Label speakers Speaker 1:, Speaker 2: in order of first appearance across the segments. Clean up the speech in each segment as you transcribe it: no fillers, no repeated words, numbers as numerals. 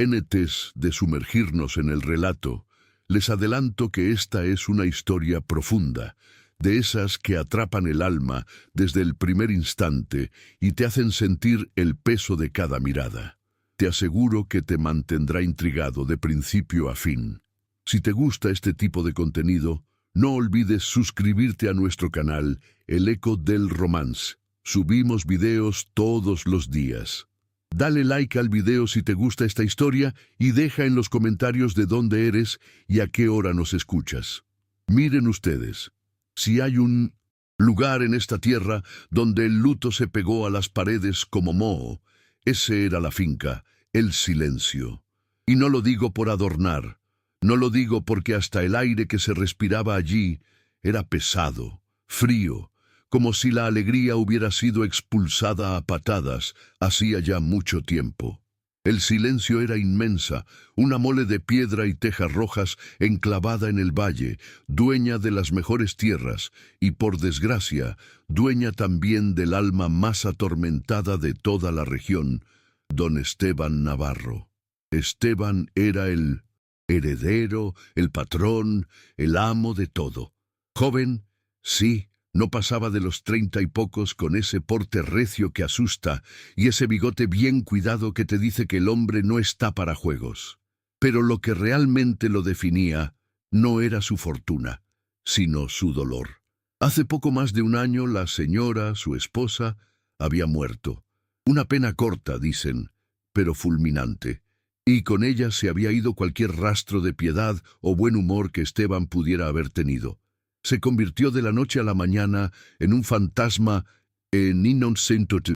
Speaker 1: Antes de sumergirnos en el relato, les adelanto que esta es una historia profunda, de esas que atrapan el alma desde el primer instante y te hacen sentir el peso de cada mirada. Te aseguro que te mantendrá intrigado de principio a fin. Si te gusta este tipo de contenido, no olvides suscribirte a nuestro canal, El Eco del Romance. Subimos videos todos los días. Dale like al video si te gusta esta historia y deja en los comentarios de dónde eres y a qué hora nos escuchas. Miren ustedes, si hay un lugar en esta tierra donde el luto se pegó a las paredes como moho, ese era la finca, el silencio. Y no lo digo por adornar, no lo digo porque hasta el aire que se respiraba allí era pesado, frío, como si la alegría hubiera sido expulsada a patadas hacía ya mucho tiempo. El silencio era inmensa, una mole de piedra y tejas rojas enclavada en el valle, dueña de las mejores tierras y, por desgracia, dueña también del alma más atormentada de toda la región, don Esteban Navarro. Esteban era el heredero, el patrón, el amo de todo. Joven, sí, no pasaba de los 30 y pocos, con ese porte recio que asusta y ese bigote bien cuidado que te dice que el hombre no está para juegos. Pero lo que realmente lo definía no era su fortuna, sino su dolor. Hace poco más de un año la señora, su esposa, había muerto. Una pena corta, dicen, pero fulminante. Y con ella se había ido cualquier rastro de piedad o buen humor que Esteban pudiera haber tenido. Se convirtió de la noche a la mañana en un fantasma en innocente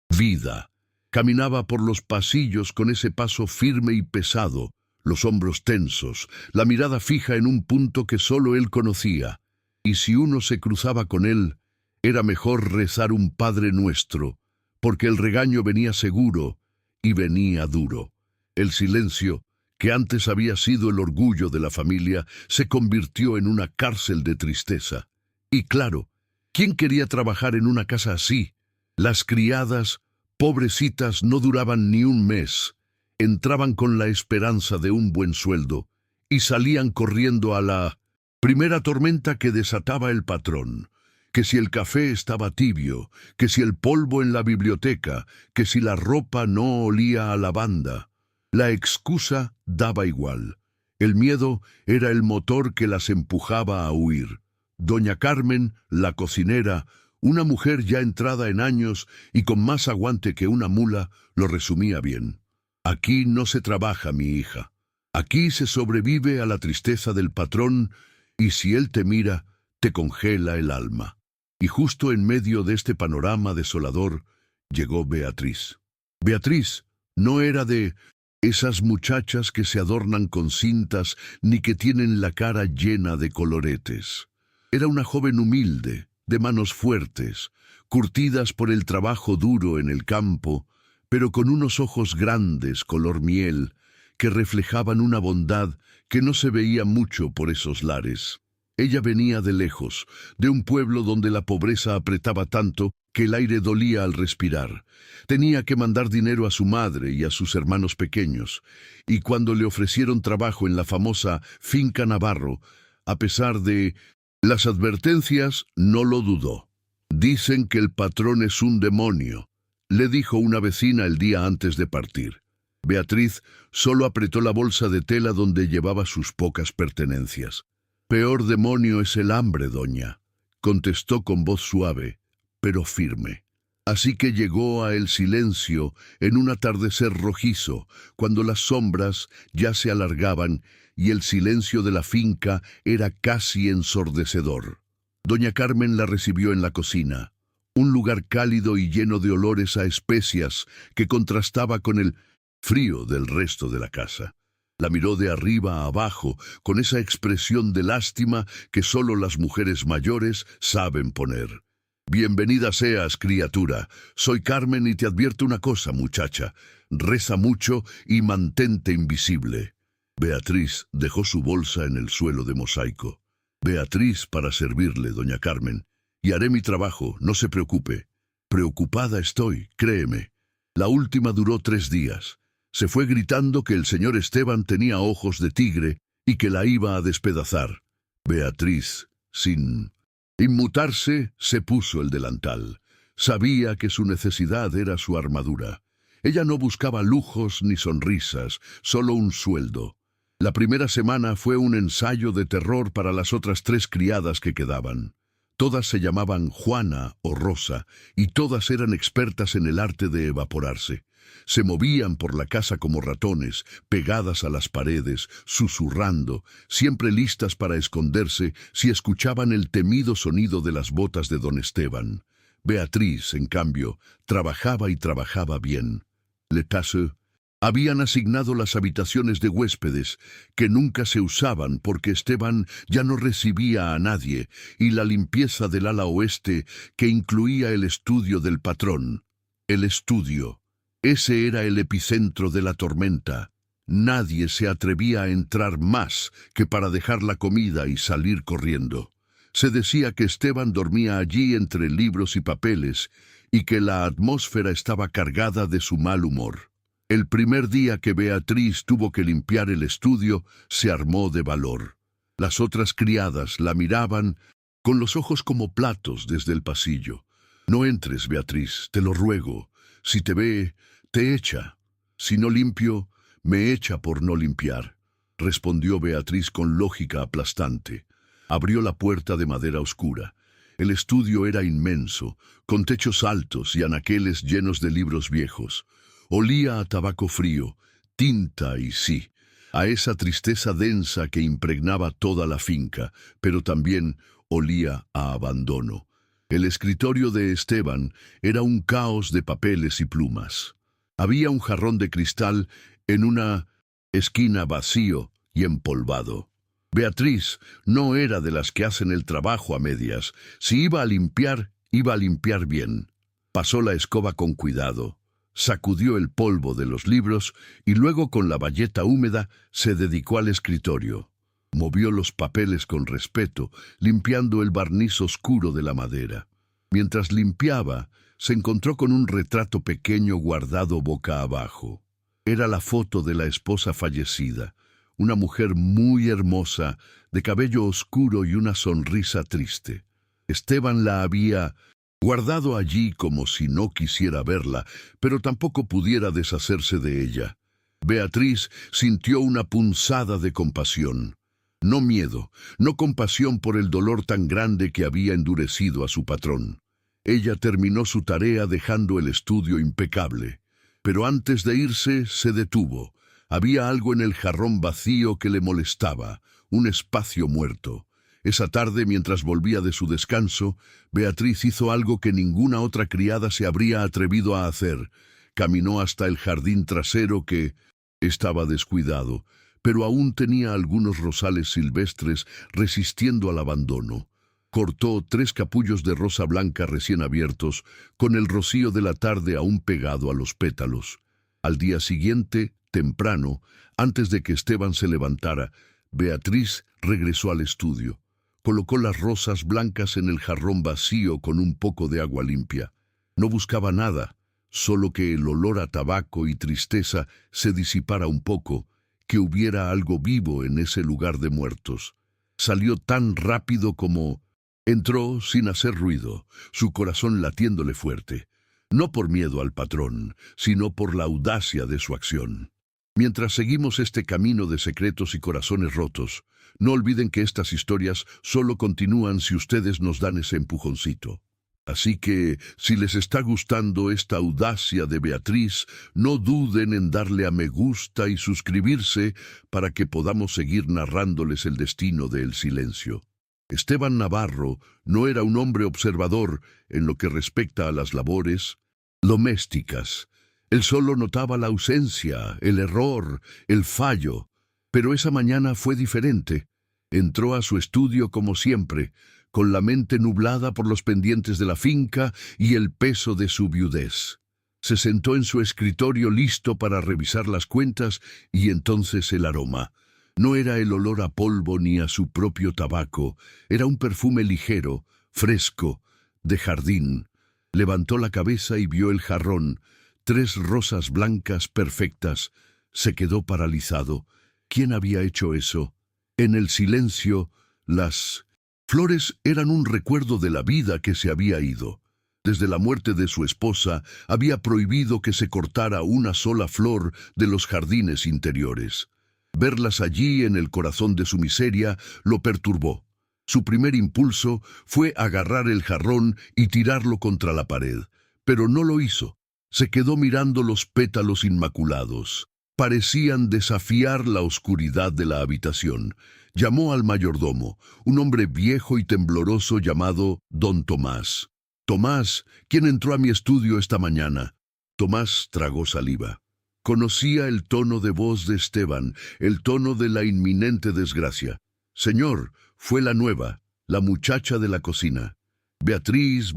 Speaker 1: vida. Caminaba por los pasillos con ese paso firme y pesado, los hombros tensos, la mirada fija en un punto que solo él conocía. Y si uno se cruzaba con él, era mejor rezar un Padre Nuestro, porque el regaño venía seguro y venía duro. El silencio, que antes había sido el orgullo de la familia, se convirtió en una cárcel de tristeza. Y claro, ¿quién quería trabajar en una casa así? Las criadas, pobrecitas, no duraban ni un mes. Entraban con la esperanza de un buen sueldo y salían corriendo a la primera tormenta que desataba el patrón. Que si el café estaba tibio, que si el polvo en la biblioteca, que si la ropa no olía a lavanda. La excusa daba igual. El miedo era el motor que las empujaba a huir. Doña Carmen, la cocinera, una mujer ya entrada en años y con más aguante que una mula, lo resumía bien. Aquí no se trabaja, mi hija. Aquí se sobrevive a la tristeza del patrón y si él te mira, te congela el alma. Y justo en medio de este panorama desolador, llegó Beatriz. Beatriz no era de esas muchachas que se adornan con cintas ni que tienen la cara llena de coloretes. Era una joven humilde, de manos fuertes, curtidas por el trabajo duro en el campo, pero con unos ojos grandes color miel que reflejaban una bondad que no se veía mucho por esos lares. Ella venía de lejos, de un pueblo donde la pobreza apretaba tanto que el aire dolía al respirar. Tenía que mandar dinero a su madre y a sus hermanos pequeños, y cuando le ofrecieron trabajo en la famosa finca Navarro, a pesar de las advertencias, no lo dudó. Dicen que el patrón es un demonio, le dijo una vecina el día antes de partir. Beatriz solo apretó la bolsa de tela donde llevaba sus pocas pertenencias. «Peor demonio es el hambre, doña», contestó con voz suave, pero firme. Así que llegó a el silencio en un atardecer rojizo, cuando las sombras ya se alargaban y el silencio de la finca era casi ensordecedor. Doña Carmen la recibió en la cocina, un lugar cálido y lleno de olores a especias que contrastaba con el frío del resto de la casa. La miró de arriba a abajo con esa expresión de lástima que solo las mujeres mayores saben poner. «Bienvenida seas, criatura. Soy Carmen y te advierto una cosa, muchacha. Reza mucho y mantente invisible». Beatriz dejó su bolsa en el suelo de mosaico. «Beatriz para servirle, doña Carmen. Y haré mi trabajo, no se preocupe». «Preocupada estoy, créeme. La última duró 3 días. Se fue gritando que el señor Esteban tenía ojos de tigre y que la iba a despedazar. Beatriz, sin inmutarse, se puso el delantal. Sabía que su necesidad era su armadura. Ella no buscaba lujos ni sonrisas, solo un sueldo. La primera semana fue un ensayo de terror para las otras 3 criadas que quedaban. Todas se llamaban Juana o Rosa, y todas eran expertas en el arte de evaporarse. Se movían por la casa como ratones, pegadas a las paredes, susurrando, siempre listas para esconderse si escuchaban el temido sonido de las botas de don Esteban. Beatriz, en cambio, trabajaba y trabajaba bien. Letasse habían asignado las habitaciones de huéspedes, que nunca se usaban porque Esteban ya no recibía a nadie, y la limpieza del ala oeste, que incluía el estudio del patrón. El estudio. Ese era el epicentro de la tormenta. Nadie se atrevía a entrar más que para dejar la comida y salir corriendo. Se decía que Esteban dormía allí entre libros y papeles, y que la atmósfera estaba cargada de su mal humor. El primer día que Beatriz tuvo que limpiar el estudio, se armó de valor. Las otras criadas la miraban con los ojos como platos desde el pasillo. «No entres, Beatriz, te lo ruego. Si te ve, te echa. Si no limpio, me echa por no limpiar», respondió Beatriz con lógica aplastante. Abrió la puerta de madera oscura. El estudio era inmenso, con techos altos y anaqueles llenos de libros viejos. Olía a tabaco frío, tinta y sí, a esa tristeza densa que impregnaba toda la finca, pero también olía a abandono. El escritorio de Esteban era un caos de papeles y plumas. Había un jarrón de cristal en una esquina vacío y empolvado. Beatriz no era de las que hacen el trabajo a medias. Si iba a limpiar bien. Pasó la escoba con cuidado. Sacudió el polvo de los libros y luego con la bayeta húmeda se dedicó al escritorio. Movió los papeles con respeto, limpiando el barniz oscuro de la madera. Mientras limpiaba, se encontró con un retrato pequeño guardado boca abajo. Era la foto de la esposa fallecida, una mujer muy hermosa, de cabello oscuro y una sonrisa triste. Esteban la había guardado allí como si no quisiera verla, pero tampoco pudiera deshacerse de ella. Beatriz sintió una punzada de compasión. No miedo, no compasión por el dolor tan grande que había endurecido a su patrón. Ella terminó su tarea dejando el estudio impecable. Pero antes de irse, se detuvo. Había algo en el jarrón vacío que le molestaba, un espacio muerto. Esa tarde, mientras volvía de su descanso, Beatriz hizo algo que ninguna otra criada se habría atrevido a hacer. Caminó hasta el jardín trasero que estaba descuidado, pero aún tenía algunos rosales silvestres resistiendo al abandono. Cortó 3 capullos de rosa blanca recién abiertos, con el rocío de la tarde aún pegado a los pétalos. Al día siguiente, temprano, antes de que Esteban se levantara, Beatriz regresó al estudio. Colocó las rosas blancas en el jarrón vacío con un poco de agua limpia. No buscaba nada, solo que el olor a tabaco y tristeza se disipara un poco, que hubiera algo vivo en ese lugar de muertos. Salió tan rápido como entró sin hacer ruido, su corazón latiéndole fuerte, no por miedo al patrón, sino por la audacia de su acción. Mientras seguimos este camino de secretos y corazones rotos, no olviden que estas historias solo continúan si ustedes nos dan ese empujoncito. Así que, si les está gustando esta audacia de Beatriz, no duden en darle a me gusta y suscribirse para que podamos seguir narrándoles el destino de El Silencio. Esteban Navarro no era un hombre observador en lo que respecta a las labores domésticas. Él solo notaba la ausencia, el error, el fallo. Pero esa mañana fue diferente. Entró a su estudio como siempre, con la mente nublada por los pendientes de la finca y el peso de su viudez. Se sentó en su escritorio listo para revisar las cuentas y entonces el aroma. No era el olor a polvo ni a su propio tabaco, era un perfume ligero, fresco, de jardín. Levantó la cabeza y vio el jarrón, 3 rosas blancas perfectas, Se quedó paralizado. ¿Quién había hecho eso? En el silencio, las flores eran un recuerdo de la vida que se había ido. Desde la muerte de su esposa, había prohibido que se cortara una sola flor de los jardines interiores. Verlas allí en el corazón de su miseria lo perturbó. Su primer impulso fue agarrar el jarrón y tirarlo contra la pared, pero no lo hizo. Se quedó mirando los pétalos inmaculados. Parecían desafiar la oscuridad de la habitación. Llamó al mayordomo, un hombre viejo y tembloroso llamado Don Tomás. Tomás, ¿quién entró a mi estudio esta mañana? Tomás tragó saliva. Conocía el tono de voz de Esteban, el tono de la inminente desgracia. Señor, fue la nueva, la muchacha de la cocina. Beatriz,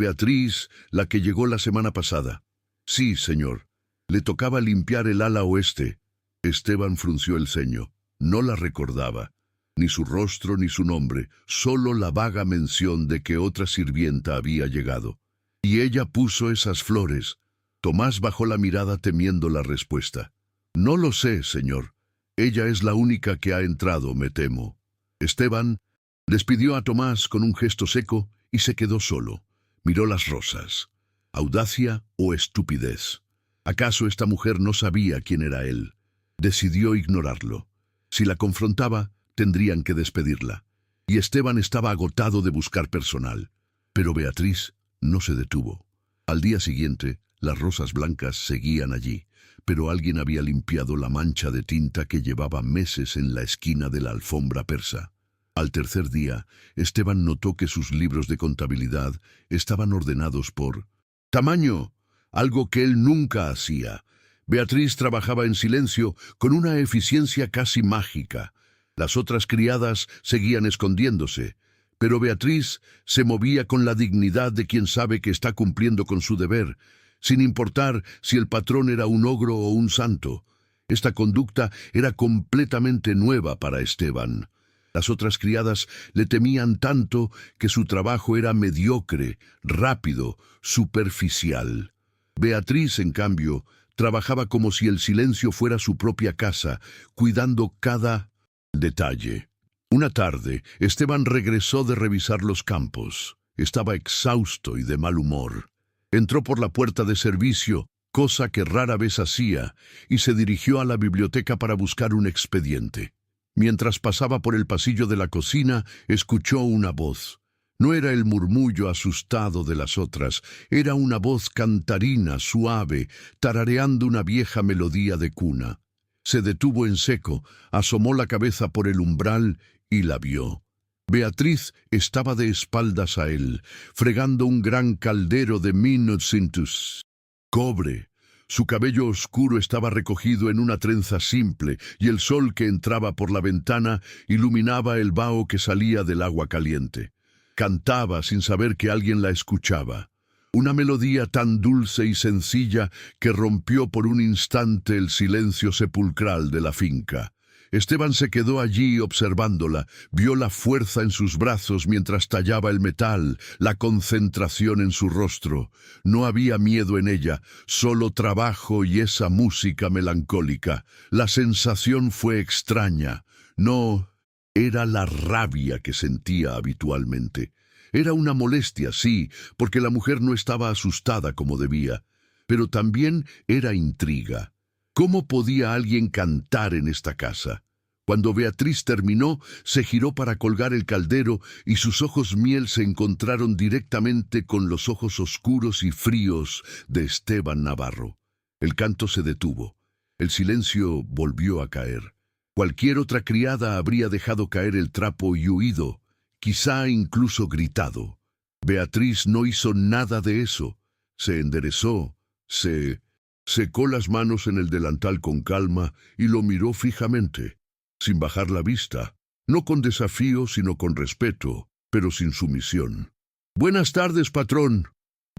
Speaker 1: la que llegó la semana pasada. Sí, señor. Le tocaba limpiar el ala oeste. Esteban frunció el ceño. No la recordaba. Ni su rostro ni su nombre, solo la vaga mención de que otra sirvienta había llegado. Y ella puso esas flores. Tomás bajó la mirada temiendo la respuesta. No lo sé, señor. Ella es la única que ha entrado, me temo. Esteban despidió a Tomás con un gesto seco y se quedó solo. Miró las rosas. ¿Audacia o estupidez? ¿Acaso esta mujer no sabía quién era él? Decidió ignorarlo. Si la confrontaba, tendrían que despedirla. Y Esteban estaba agotado de buscar personal. Pero Beatriz no se detuvo. Al día siguiente, las rosas blancas seguían allí, pero alguien había limpiado la mancha de tinta que llevaba meses en la esquina de la alfombra persa. Al tercer día, Esteban notó que sus libros de contabilidad estaban ordenados por tamaño, algo que él nunca hacía. Beatriz trabajaba en silencio con una eficiencia casi mágica. Las otras criadas seguían escondiéndose, pero Beatriz se movía con la dignidad de quien sabe que está cumpliendo con su deber, sin importar si el patrón era un ogro o un santo. Esta conducta era completamente nueva para Esteban. Las otras criadas le temían tanto que su trabajo era mediocre, rápido, superficial. Beatriz, en cambio, trabajaba como si el silencio fuera su propia casa, cuidando cada detalle. Una tarde, Esteban regresó de revisar los campos. Estaba exhausto y de mal humor. Entró por la puerta de servicio, cosa que rara vez hacía, y se dirigió a la biblioteca para buscar un expediente. Mientras pasaba por el pasillo de la cocina, escuchó una voz. No era el murmullo asustado de las otras, era una voz cantarina, suave, tarareando una vieja melodía de cuna. Se detuvo en seco, asomó la cabeza por el umbral y la vio. Beatriz estaba de espaldas a él, fregando un gran caldero de minucintus cobre. Su cabello oscuro estaba recogido en una trenza simple, y el sol que entraba por la ventana iluminaba el vaho que salía del agua caliente. Cantaba sin saber que alguien la escuchaba. Una melodía tan dulce y sencilla que rompió por un instante el silencio sepulcral de la finca. Esteban se quedó allí observándola, vio la fuerza en sus brazos mientras tallaba el metal, la concentración en su rostro. No había miedo en ella, solo trabajo y esa música melancólica. La sensación fue extraña. No era la rabia que sentía habitualmente. Era una molestia, sí, porque la mujer no estaba asustada como debía, pero también era intriga. ¿Cómo podía alguien cantar en esta casa? Cuando Beatriz terminó, se giró para colgar el caldero y sus ojos miel se encontraron directamente con los ojos oscuros y fríos de Esteban Navarro. El canto se detuvo. El silencio volvió a caer. Cualquier otra criada habría dejado caer el trapo y huido, quizá incluso gritado. Beatriz no hizo nada de eso. Se enderezó, se secó las manos en el delantal con calma y lo miró fijamente, sin bajar la vista, no con desafío sino con respeto, pero sin sumisión. «Buenas tardes, patrón»,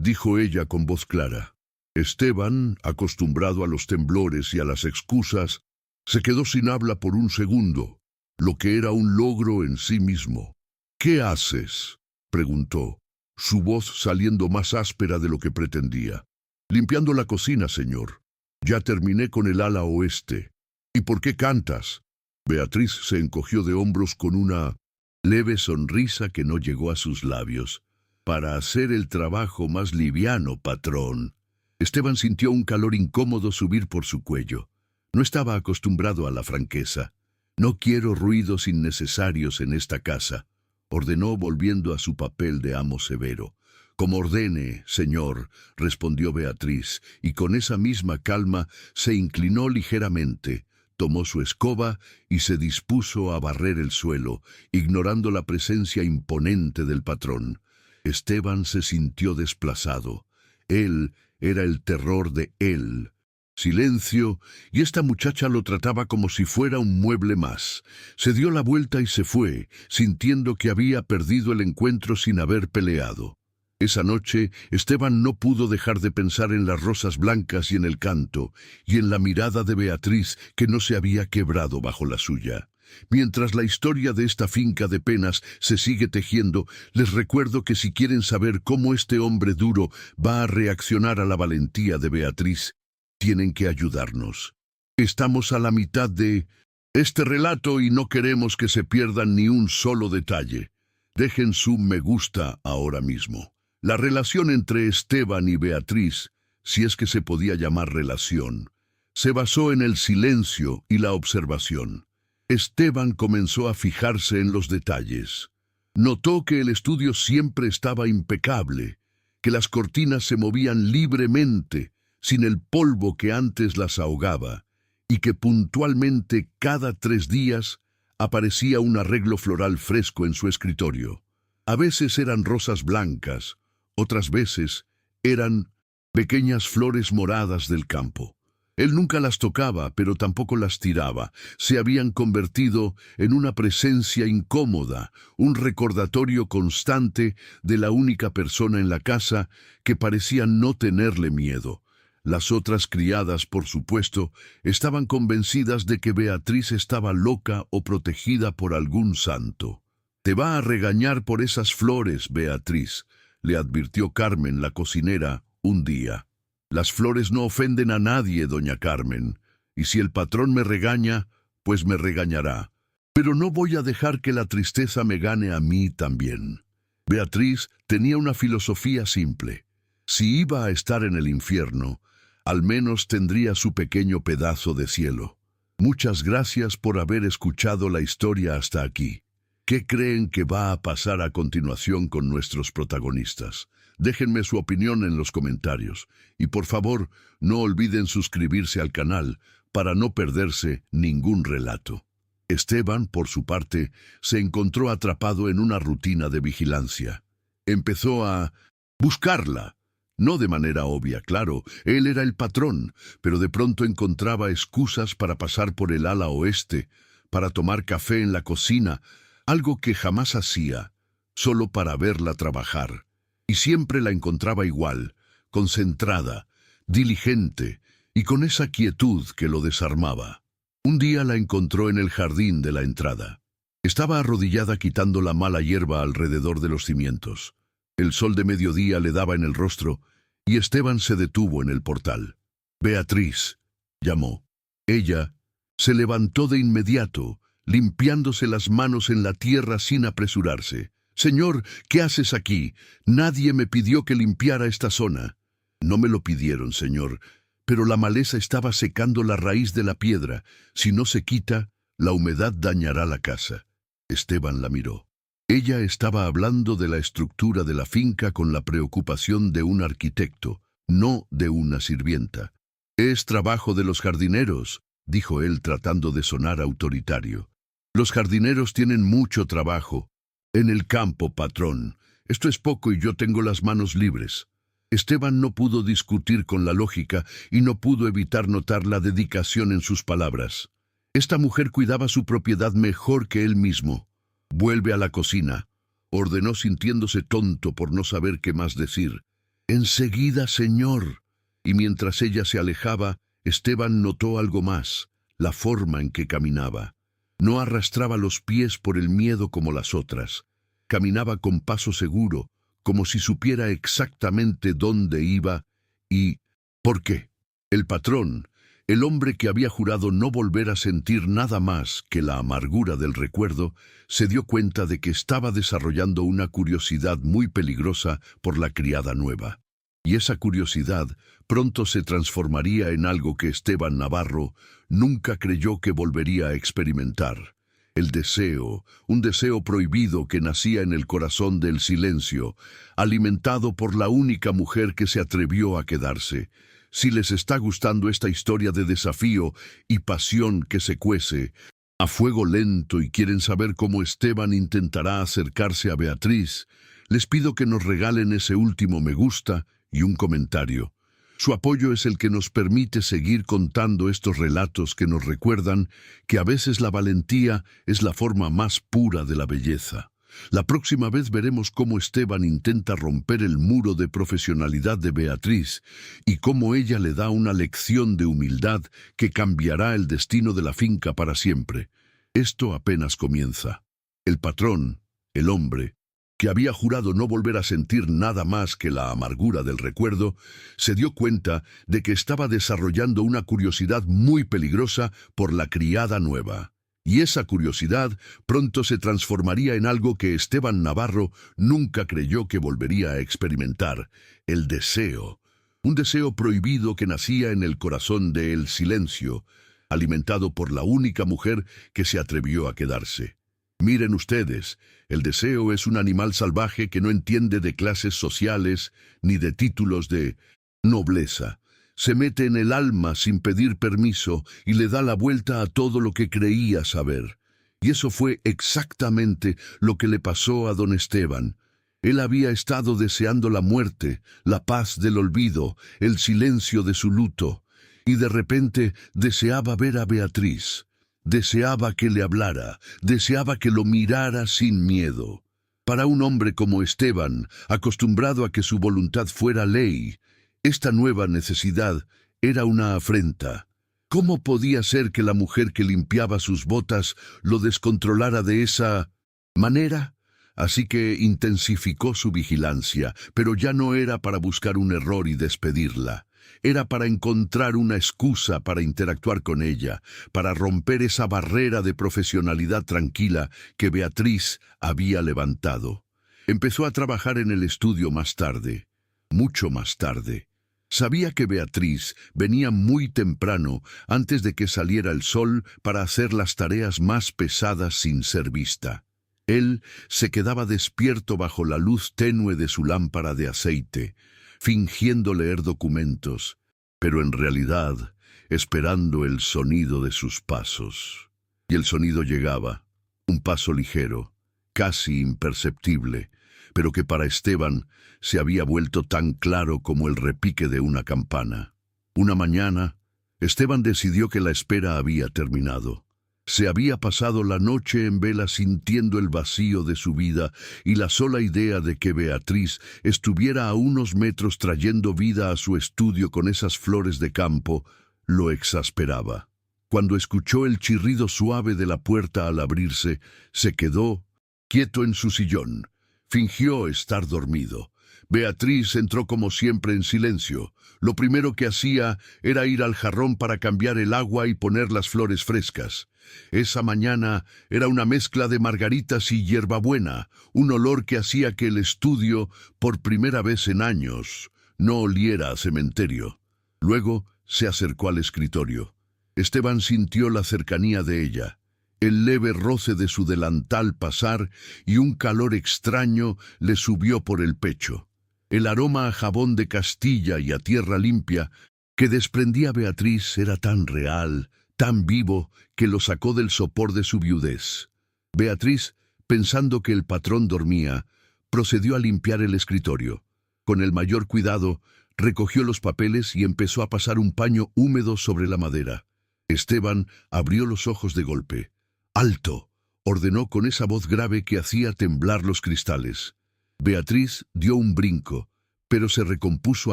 Speaker 1: dijo ella con voz clara. Esteban, acostumbrado a los temblores y a las excusas, se quedó sin habla por un segundo, lo que era un logro en sí mismo. «¿Qué haces?», preguntó, su voz saliendo más áspera de lo que pretendía. «Limpiando la cocina, señor. Ya terminé con el ala oeste». ¿Y por qué cantas? Beatriz se encogió de hombros con una leve sonrisa que no llegó a sus labios. Para hacer el trabajo más liviano, patrón. Esteban sintió un calor incómodo subir por su cuello. No estaba acostumbrado a la franqueza. No quiero ruidos innecesarios en esta casa, ordenó volviendo a su papel de amo severo. Como ordene, señor, respondió Beatriz, y con esa misma calma se inclinó ligeramente, tomó su escoba y se dispuso a barrer el suelo, ignorando la presencia imponente del patrón. Esteban se sintió desplazado. Él era el terror de él. Silencio, y esta muchacha lo trataba como si fuera un mueble más. Se dio la vuelta y se fue, sintiendo que había perdido el encuentro sin haber peleado. Esa noche, Esteban no pudo dejar de pensar en las rosas blancas y en el canto, y en la mirada de Beatriz que no se había quebrado bajo la suya. Mientras la historia de esta finca de penas se sigue tejiendo, les recuerdo que si quieren saber cómo este hombre duro va a reaccionar a la valentía de Beatriz, tienen que ayudarnos. Estamos a la mitad de este relato y no queremos que se pierdan ni un solo detalle. Dejen su me gusta ahora mismo. La relación entre Esteban y Beatriz, si es que se podía llamar relación, se basó en el silencio y la observación. Esteban comenzó a fijarse en los detalles. Notó que el estudio siempre estaba impecable, que las cortinas se movían libremente, sin el polvo que antes las ahogaba, y que puntualmente cada 3 días aparecía un arreglo floral fresco en su escritorio. A veces eran rosas blancas, otras veces eran pequeñas flores moradas del campo. Él nunca las tocaba, pero tampoco las tiraba. Se habían convertido en una presencia incómoda, un recordatorio constante de la única persona en la casa que parecía no tenerle miedo. Las otras criadas, por supuesto, estaban convencidas de que Beatriz estaba loca o protegida por algún santo. «Te va a regañar por esas flores, Beatriz», le advirtió Carmen, la cocinera, un día. «Las flores no ofenden a nadie, doña Carmen, y si el patrón me regaña, pues me regañará. Pero no voy a dejar que la tristeza me gane a mí también». Beatriz tenía una filosofía simple. Si iba a estar en el infierno, al menos tendría su pequeño pedazo de cielo. Muchas gracias por haber escuchado la historia hasta aquí. ¿Qué creen que va a pasar a continuación con nuestros protagonistas? Déjenme su opinión en los comentarios. Y por favor, no olviden suscribirse al canal para no perderse ningún relato. Esteban, por su parte, se encontró atrapado en una rutina de vigilancia. Empezó a buscarla. No de manera obvia, claro, él era el patrón, pero de pronto encontraba excusas para pasar por el ala oeste, para tomar café en la cocina, algo que jamás hacía, solo para verla trabajar. Y siempre la encontraba igual, concentrada, diligente, y con esa quietud que lo desarmaba. Un día la encontró en el jardín de la entrada. Estaba arrodillada quitando la mala hierba alrededor de los cimientos. El sol de mediodía le daba en el rostro, y Esteban se detuvo en el portal. «Beatriz», llamó. Ella se levantó de inmediato, limpiándose las manos en la tierra sin apresurarse. «Señor, ¿qué haces aquí? Nadie me pidió que limpiara esta zona». «No me lo pidieron, señor, pero la maleza estaba secando la raíz de la piedra. Si no se quita, la humedad dañará la casa». Esteban la miró. Ella estaba hablando de la estructura de la finca con la preocupación de un arquitecto, no de una sirvienta. «Es trabajo de los jardineros», dijo él tratando de sonar autoritario. «Los jardineros tienen mucho trabajo. En el campo, patrón. Esto es poco y yo tengo las manos libres». Esteban no pudo discutir con la lógica y no pudo evitar notar la dedicación en sus palabras. Esta mujer cuidaba su propiedad mejor que él mismo. «Vuelve a la cocina», ordenó sintiéndose tonto por no saber qué más decir. «Enseguida, señor». Y mientras ella se alejaba, Esteban notó algo más, la forma en que caminaba. No arrastraba los pies por el miedo como las otras. Caminaba con paso seguro, como si supiera exactamente dónde iba y por qué. El patrón, El hombre que había jurado no volver a sentir nada más que la amargura del recuerdo, se dio cuenta de que estaba desarrollando una curiosidad muy peligrosa por la criada nueva. Y esa curiosidad pronto se transformaría en algo que Esteban Navarro nunca creyó que volvería a experimentar. El deseo, un deseo prohibido que nacía en el corazón del silencio, alimentado por la única mujer que se atrevió a quedarse. Si les está gustando esta historia de desafío y pasión que se cuece a fuego lento y quieren saber cómo Esteban intentará acercarse a Beatriz, les pido que nos regalen ese último me gusta y un comentario. Su apoyo es el que nos permite seguir contando estos relatos que nos recuerdan que a veces la valentía es la forma más pura de la belleza. La próxima vez veremos cómo Esteban intenta romper el muro de profesionalidad de Beatriz y cómo ella le da una lección de humildad que cambiará el destino de la finca para siempre. Esto apenas comienza. El patrón, el hombre, que había jurado no volver a sentir nada más que la amargura del recuerdo, se dio cuenta de que estaba desarrollando una curiosidad muy peligrosa por la criada nueva. Y esa curiosidad pronto se transformaría en algo que Esteban Navarro nunca creyó que volvería a experimentar: el deseo. Un deseo prohibido que nacía en el corazón del silencio, alimentado por la única mujer que se atrevió a quedarse. Miren ustedes, el deseo es un animal salvaje que no entiende de clases sociales ni de títulos de nobleza. Se mete en el alma sin pedir permiso y le da la vuelta a todo lo que creía saber. Y eso fue exactamente lo que le pasó a don Esteban. Él había estado deseando la muerte, la paz del olvido, el silencio de su luto, y de repente deseaba ver a Beatriz. Deseaba que le hablara, deseaba que lo mirara sin miedo. Para un hombre como Esteban, acostumbrado a que su voluntad fuera ley, esta nueva necesidad era una afrenta. ¿Cómo podía ser que la mujer que limpiaba sus botas lo descontrolara de esa manera? Así que intensificó su vigilancia, pero ya no era para buscar un error y despedirla. Era para encontrar una excusa para interactuar con ella, para romper esa barrera de profesionalidad tranquila que Beatriz había levantado. Empezó a trabajar en el estudio más tarde, mucho más tarde. Sabía que Beatriz venía muy temprano, antes de que saliera el sol, para hacer las tareas más pesadas sin ser vista. Él se quedaba despierto bajo la luz tenue de su lámpara de aceite, fingiendo leer documentos, pero en realidad esperando el sonido de sus pasos. Y el sonido llegaba, un paso ligero, casi imperceptible, pero que para Esteban se había vuelto tan claro como el repique de una campana. Una mañana, Esteban decidió que la espera había terminado. Se había pasado la noche en vela sintiendo el vacío de su vida y la sola idea de que Beatriz estuviera a unos metros trayendo vida a su estudio con esas flores de campo lo exasperaba. Cuando escuchó el chirrido suave de la puerta al abrirse, se quedó quieto en su sillón. Fingió estar dormido. Beatriz entró como siempre en silencio. Lo primero que hacía era ir al jarrón para cambiar el agua y poner las flores frescas. Esa mañana era una mezcla de margaritas y hierbabuena, un olor que hacía que el estudio, por primera vez en años, no oliera a cementerio. Luego se acercó al escritorio. Esteban sintió la cercanía de ella, el leve roce de su delantal pasar y un calor extraño le subió por el pecho. El aroma a jabón de Castilla y a tierra limpia que desprendía Beatriz era tan real, tan vivo, que lo sacó del sopor de su viudez. Beatriz, pensando que el patrón dormía, procedió a limpiar el escritorio. Con el mayor cuidado, recogió los papeles y empezó a pasar un paño húmedo sobre la madera. Esteban abrió los ojos de golpe. «¡Alto!», ordenó con esa voz grave que hacía temblar los cristales. Beatriz dio un brinco, pero se recompuso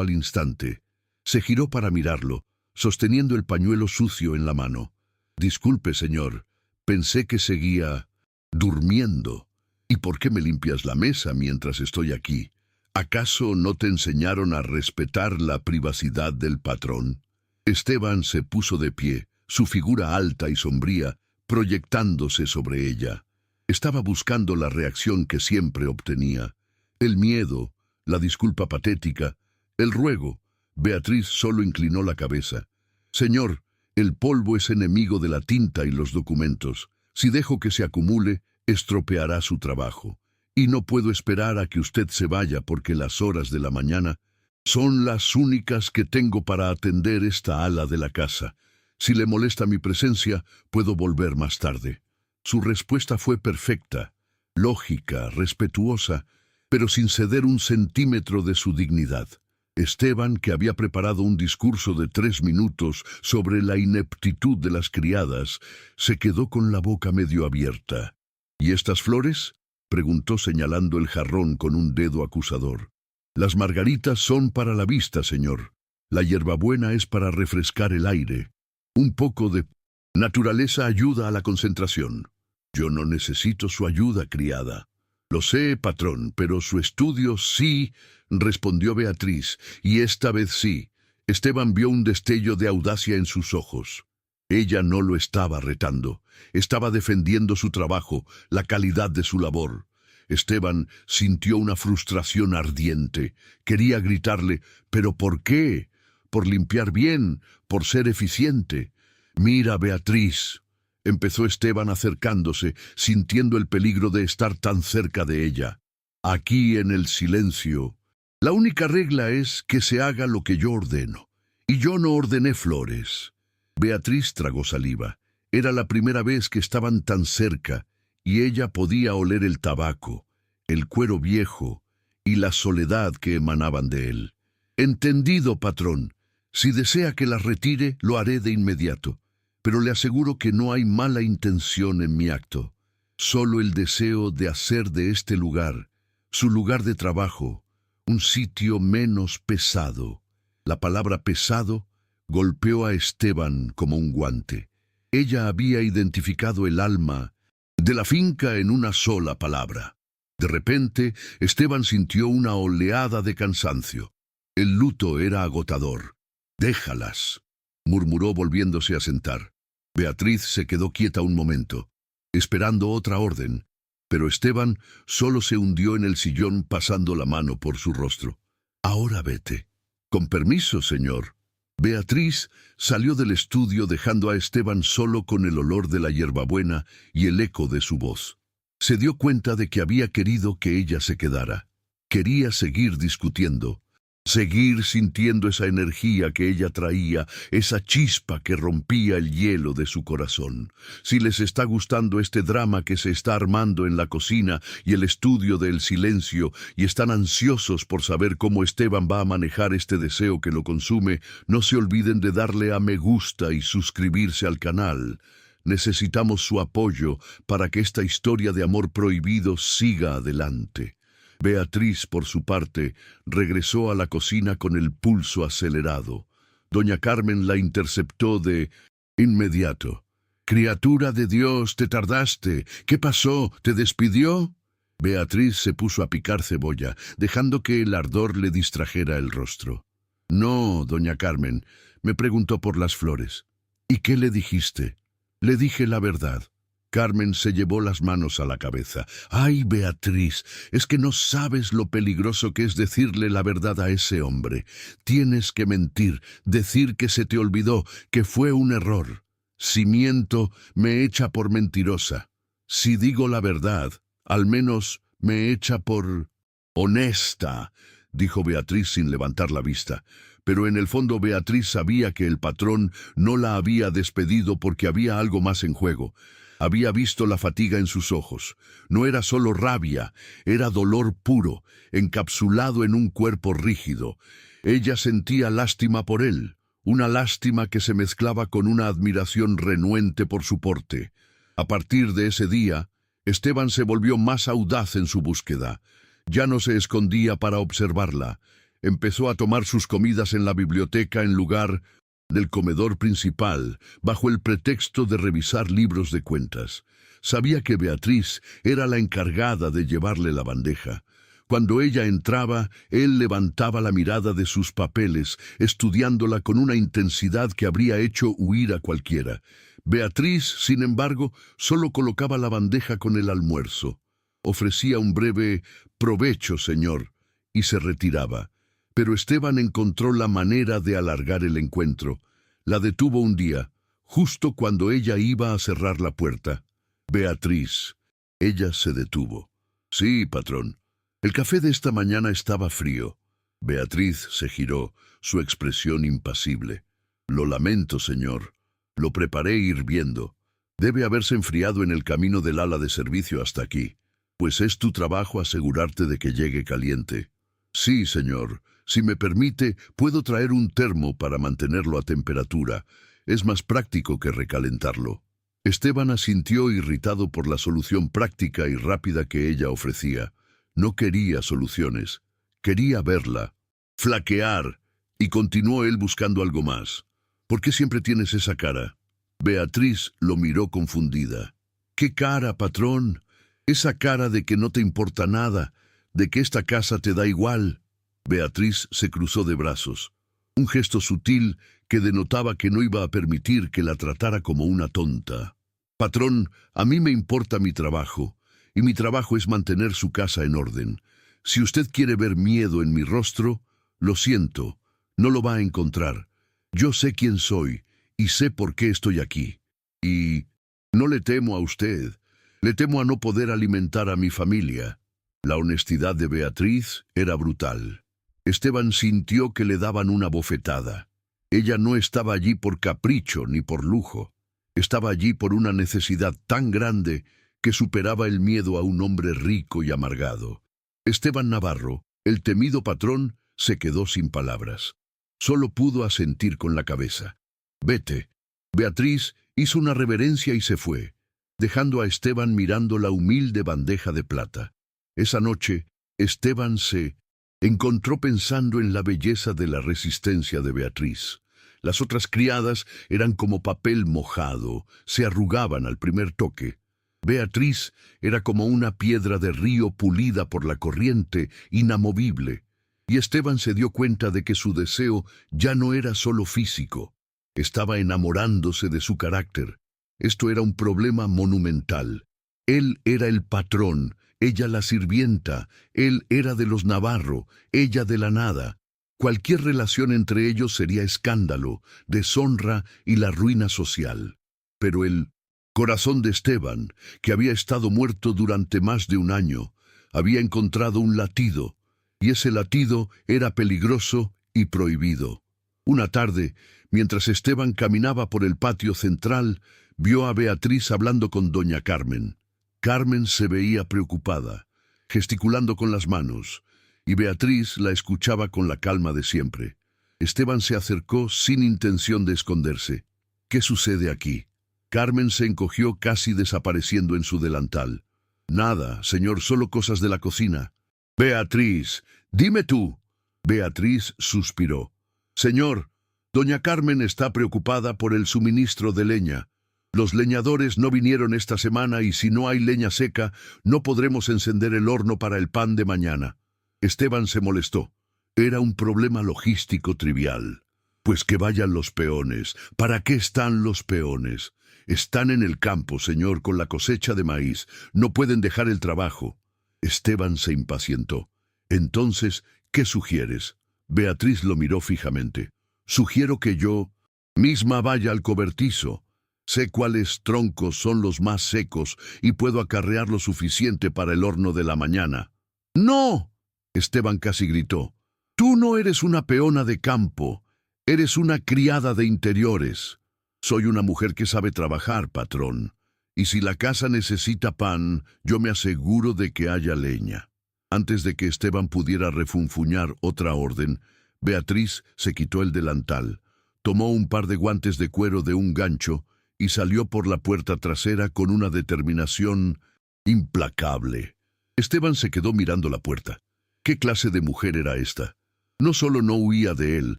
Speaker 1: al instante. Se giró para mirarlo, sosteniendo el pañuelo sucio en la mano. «Disculpe, señor, pensé que seguía durmiendo. ¿Y por qué me limpias la mesa mientras estoy aquí? ¿Acaso no te enseñaron a respetar la privacidad del patrón?». Esteban se puso de pie, su figura alta y sombría, proyectándose sobre ella. Estaba buscando la reacción que siempre obtenía. El miedo, la disculpa patética, el ruego. Beatriz solo inclinó la cabeza. Señor, el polvo es enemigo de la tinta y los documentos. Si dejo que se acumule, estropeará su trabajo. Y no puedo esperar a que usted se vaya porque las horas de la mañana son las únicas que tengo para atender esta ala de la casa. Si le molesta mi presencia, puedo volver más tarde. Su respuesta fue perfecta, lógica, respetuosa, pero sin ceder un centímetro de su dignidad. Esteban, que había preparado un discurso de 3 minutos sobre la ineptitud de las criadas, se quedó con la boca medio abierta. ¿Y estas flores?, preguntó señalando el jarrón con un dedo acusador. Las margaritas son para la vista, señor. La hierbabuena es para refrescar el aire. Un poco de naturaleza ayuda a la concentración. Yo no necesito su ayuda, criada. Lo sé, patrón, pero su estudio sí, respondió Beatriz, y esta vez sí. Esteban vio un destello de audacia en sus ojos. Ella no lo estaba retando, estaba defendiendo su trabajo, la calidad de su labor. Esteban sintió una frustración ardiente. Quería gritarle, ¿pero por qué? Por limpiar bien, por ser eficiente. Mira, Beatriz. Empezó Esteban acercándose, sintiendo el peligro de estar tan cerca de ella. Aquí en el silencio. La única regla es que se haga lo que yo ordeno. Y yo no ordené flores. Beatriz tragó saliva. Era la primera vez que estaban tan cerca, y ella podía oler el tabaco, el cuero viejo y la soledad que emanaban de él. Entendido, patrón. Si desea que las retire, lo haré de inmediato. Pero le aseguro que no hay mala intención en mi acto. Solo el deseo de hacer de este lugar, su lugar de trabajo, un sitio menos pesado. La palabra pesado golpeó a Esteban como un guante. Ella había identificado el alma de la finca en una sola palabra. De repente, Esteban sintió una oleada de cansancio. El luto era agotador. «Déjalas», murmuró volviéndose a sentar. Beatriz se quedó quieta un momento, esperando otra orden, pero Esteban solo se hundió en el sillón pasando la mano por su rostro. «Ahora vete». «Con permiso, señor». Beatriz salió del estudio dejando a Esteban solo con el olor de la hierbabuena y el eco de su voz. Se dio cuenta de que había querido que ella se quedara. Quería seguir discutiendo, seguir sintiendo esa energía que ella traía, esa chispa que rompía el hielo de su corazón. Si les está gustando este drama que se está armando en la cocina y el estudio del silencio, y están ansiosos por saber cómo Esteban va a manejar este deseo que lo consume, no se olviden de darle a me gusta y suscribirse al canal. Necesitamos su apoyo para que esta historia de amor prohibido siga adelante. Beatriz, por su parte, regresó a la cocina con el pulso acelerado. Doña Carmen la interceptó de inmediato. «Criatura de Dios, te tardaste. ¿Qué pasó? ¿Te despidió?» Beatriz se puso a picar cebolla, dejando que el ardor le distrajera el rostro. «No, doña Carmen, me preguntó por las flores». «¿Y qué le dijiste?» «Le dije la verdad». Carmen se llevó las manos a la cabeza. «Ay, Beatriz, es que no sabes lo peligroso que es decirle la verdad a ese hombre. Tienes que mentir, decir que se te olvidó, que fue un error. Si miento, me echa por mentirosa. Si digo la verdad, al menos me echa por honesta», dijo Beatriz sin levantar la vista. Pero en el fondo Beatriz sabía que el patrón no la había despedido porque había algo más en juego. Había visto la fatiga en sus ojos. No era solo rabia, era dolor puro, encapsulado en un cuerpo rígido. Ella sentía lástima por él, una lástima que se mezclaba con una admiración renuente por su porte. A partir de ese día, Esteban se volvió más audaz en su búsqueda. Ya no se escondía para observarla. Empezó a tomar sus comidas en la biblioteca en lugar del comedor principal, bajo el pretexto de revisar libros de cuentas. Sabía que Beatriz era la encargada de llevarle la bandeja. Cuando ella entraba, él levantaba la mirada de sus papeles, estudiándola con una intensidad que habría hecho huir a cualquiera. Beatriz, sin embargo, solo colocaba la bandeja con el almuerzo. Ofrecía un breve «provecho, señor», y se retiraba. Pero Esteban encontró la manera de alargar el encuentro. La detuvo un día, justo cuando ella iba a cerrar la puerta. «Beatriz». Ella se detuvo. «Sí, patrón. El café de esta mañana estaba frío». Beatriz se giró, su expresión impasible. «Lo lamento, señor. Lo preparé hirviendo. Debe haberse enfriado en el camino del ala de servicio hasta aquí. Pues es tu trabajo asegurarte de que llegue caliente». «Sí, señor. Si me permite, puedo traer un termo para mantenerlo a temperatura. Es más práctico que recalentarlo». Esteban asintió irritado por la solución práctica y rápida que ella ofrecía. No quería soluciones. Quería verla. Flaquear. Y continuó él buscando algo más. «¿Por qué siempre tienes esa cara?» Beatriz lo miró confundida. «¿Qué cara, patrón? Esa cara de que no te importa nada, de que esta casa te da igual». Beatriz se cruzó de brazos. Un gesto sutil que denotaba que no iba a permitir que la tratara como una tonta. «Patrón, a mí me importa mi trabajo, y mi trabajo es mantener su casa en orden. Si usted quiere ver miedo en mi rostro, lo siento, no lo va a encontrar. Yo sé quién soy, y sé por qué estoy aquí. Y no le temo a usted, le temo a no poder alimentar a mi familia». La honestidad de Beatriz era brutal. Esteban sintió que le daban una bofetada. Ella no estaba allí por capricho ni por lujo. Estaba allí por una necesidad tan grande que superaba el miedo a un hombre rico y amargado. Esteban Navarro, el temido patrón, se quedó sin palabras. Solo pudo asentir con la cabeza. «Vete». Beatriz hizo una reverencia y se fue, dejando a Esteban mirando la humilde bandeja de plata. Esa noche, Esteban se encontró pensando en la belleza de la resistencia de Beatriz. Las otras criadas eran como papel mojado, se arrugaban al primer toque. Beatriz era como una piedra de río pulida por la corriente, inamovible. Y Esteban se dio cuenta de que su deseo ya no era solo físico. Estaba enamorándose de su carácter. Esto era un problema monumental. Él era el patrón, ella la sirvienta, él era de los Navarro, ella de la nada. Cualquier relación entre ellos sería escándalo, deshonra y la ruina social. Pero el corazón de Esteban, que había estado muerto durante más de un año, había encontrado un latido, y ese latido era peligroso y prohibido. Una tarde, mientras Esteban caminaba por el patio central, vio a Beatriz hablando con doña Carmen. Carmen se veía preocupada, gesticulando con las manos, y Beatriz la escuchaba con la calma de siempre. Esteban se acercó sin intención de esconderse. «¿Qué sucede aquí?» Carmen se encogió casi desapareciendo en su delantal. «Nada, señor, solo cosas de la cocina». «Beatriz, dime tú». Beatriz suspiró. «Señor, doña Carmen está preocupada por el suministro de leña. Los leñadores no vinieron esta semana y si no hay leña seca, no podremos encender el horno para el pan de mañana». Esteban se molestó. Era un problema logístico trivial. «Pues que vayan los peones. ¿Para qué están los peones? Están en el campo, señor, con la cosecha de maíz. No pueden dejar el trabajo». Esteban se impacientó. «Entonces, ¿qué sugieres?» Beatriz lo miró fijamente. «Sugiero que yo misma vaya al cobertizo. Sé cuáles troncos son los más secos y puedo acarrear lo suficiente para el horno de la mañana». «¡No!», Esteban casi gritó. «Tú no eres una peona de campo, eres una criada de interiores. Soy una mujer que sabe trabajar, patrón. Y si la casa necesita pan, yo me aseguro de que haya leña». Antes de que Esteban pudiera refunfuñar otra orden, Beatriz se quitó el delantal, tomó un par de guantes de cuero de un gancho y salió por la puerta trasera con una determinación implacable. Esteban se quedó mirando la puerta. ¿Qué clase de mujer era esta? No solo no huía de él,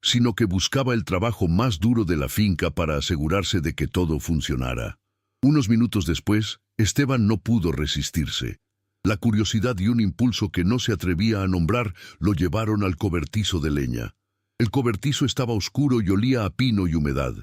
Speaker 1: sino que buscaba el trabajo más duro de la finca para asegurarse de que todo funcionara. Unos minutos después, Esteban no pudo resistirse. La curiosidad y un impulso que no se atrevía a nombrar lo llevaron al cobertizo de leña. El cobertizo estaba oscuro y olía a pino y humedad.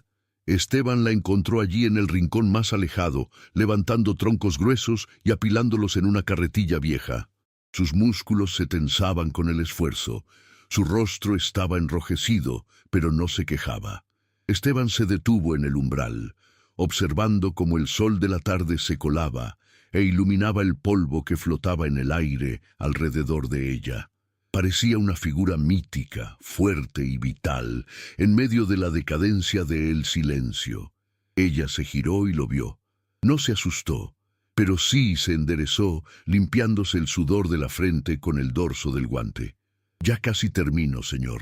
Speaker 1: Esteban la encontró allí en el rincón más alejado, levantando troncos gruesos y apilándolos en una carretilla vieja. Sus músculos se tensaban con el esfuerzo. Su rostro estaba enrojecido, pero no se quejaba. Esteban se detuvo en el umbral, observando cómo el sol de la tarde se colaba e iluminaba el polvo que flotaba en el aire alrededor de ella. Parecía una figura mítica, fuerte y vital, en medio de la decadencia del silencio. Ella se giró y lo vio. No se asustó, pero sí se enderezó, limpiándose el sudor de la frente con el dorso del guante. «Ya casi termino, señor».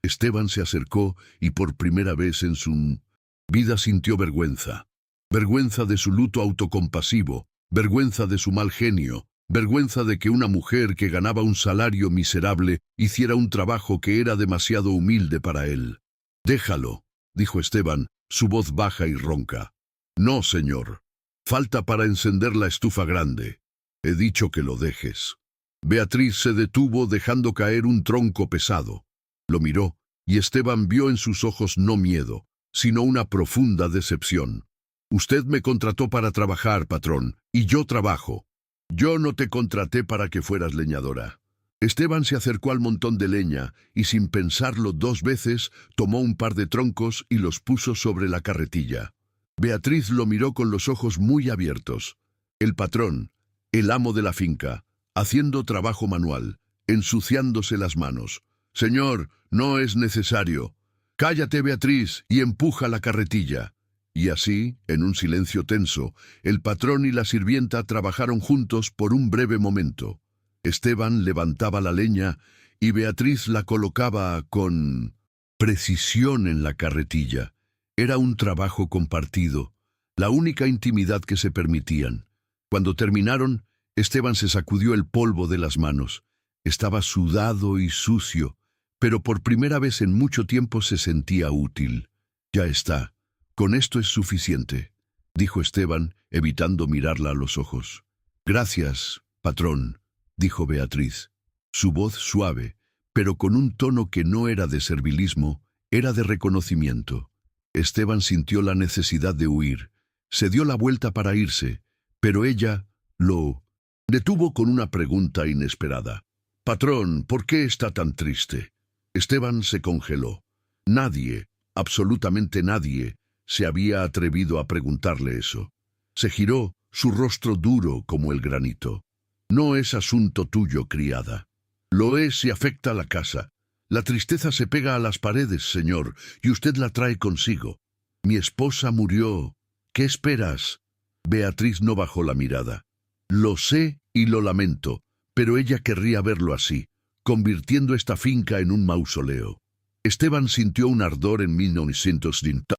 Speaker 1: Esteban se acercó y por primera vez en su vida sintió vergüenza. Vergüenza de su luto autocompasivo, vergüenza de su mal genio, vergüenza de que una mujer que ganaba un salario miserable hiciera un trabajo que era demasiado humilde para él. «Déjalo», dijo Esteban, su voz baja y ronca. «No, señor. Falta para encender la estufa grande. He dicho que lo dejes». Beatriz se detuvo dejando caer un tronco pesado. Lo miró, y Esteban vio en sus ojos no miedo, sino una profunda decepción. «Usted me contrató para trabajar, patrón, y yo trabajo. Yo no te contraté para que fueras leñadora». Esteban se acercó al montón de leña y sin pensarlo 2 veces tomó un par de troncos y los puso sobre la carretilla. Beatriz lo miró con los ojos muy abiertos. El patrón, el amo de la finca, haciendo trabajo manual, ensuciándose las manos. «Señor, no es necesario. Cállate, Beatriz, y empuja la carretilla». Y así, en un silencio tenso, el patrón y la sirvienta trabajaron juntos por un breve momento. Esteban levantaba la leña y Beatriz la colocaba con precisión en la carretilla. Era un trabajo compartido, la única intimidad que se permitían. Cuando terminaron, Esteban se sacudió el polvo de las manos. Estaba sudado y sucio, pero por primera vez en mucho tiempo se sentía útil. «Ya está. Con esto es suficiente», dijo Esteban, evitando mirarla a los ojos. «Gracias, patrón», dijo Beatriz. Su voz suave, pero con un tono que no era de servilismo, era de reconocimiento. Esteban sintió la necesidad de huir. Se dio la vuelta para irse, pero ella lo detuvo con una pregunta inesperada. «Patrón, ¿por qué está tan triste?» Esteban se congeló. Nadie, absolutamente nadie, se había atrevido a preguntarle eso. Se giró, su rostro duro como el granito. «No es asunto tuyo, criada. Lo es si afecta a la casa. La tristeza se pega a las paredes, señor, y usted la trae consigo. Mi esposa murió. ¿Qué esperas?» Beatriz no bajó la mirada. «Lo sé y lo lamento, pero ella querría verlo así, convirtiendo esta finca en un mausoleo». Esteban sintió un ardor en 1990.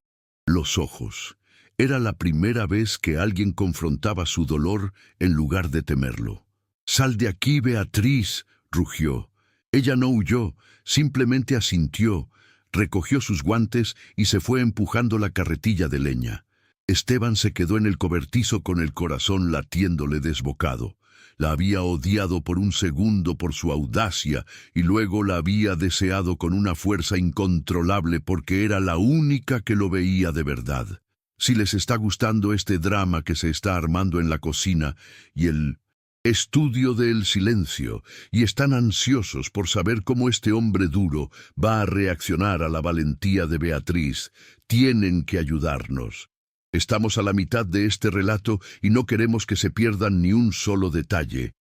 Speaker 1: Los ojos. Era la primera vez que alguien confrontaba su dolor en lugar de temerlo. «Sal de aquí, Beatriz», rugió. Ella no huyó, simplemente asintió, recogió sus guantes y se fue empujando la carretilla de leña. Esteban se quedó en el cobertizo con el corazón latiéndole desbocado. La había odiado por un segundo por su audacia y luego la había deseado con una fuerza incontrolable porque era la única que lo veía de verdad. Si les está gustando este drama que se está armando en la cocina y el estudio del silencio, y están ansiosos por saber cómo este hombre duro va a reaccionar a la valentía de Beatriz, tienen que ayudarnos. Estamos a la mitad de este relato y no queremos que se pierdan ni un solo detalle.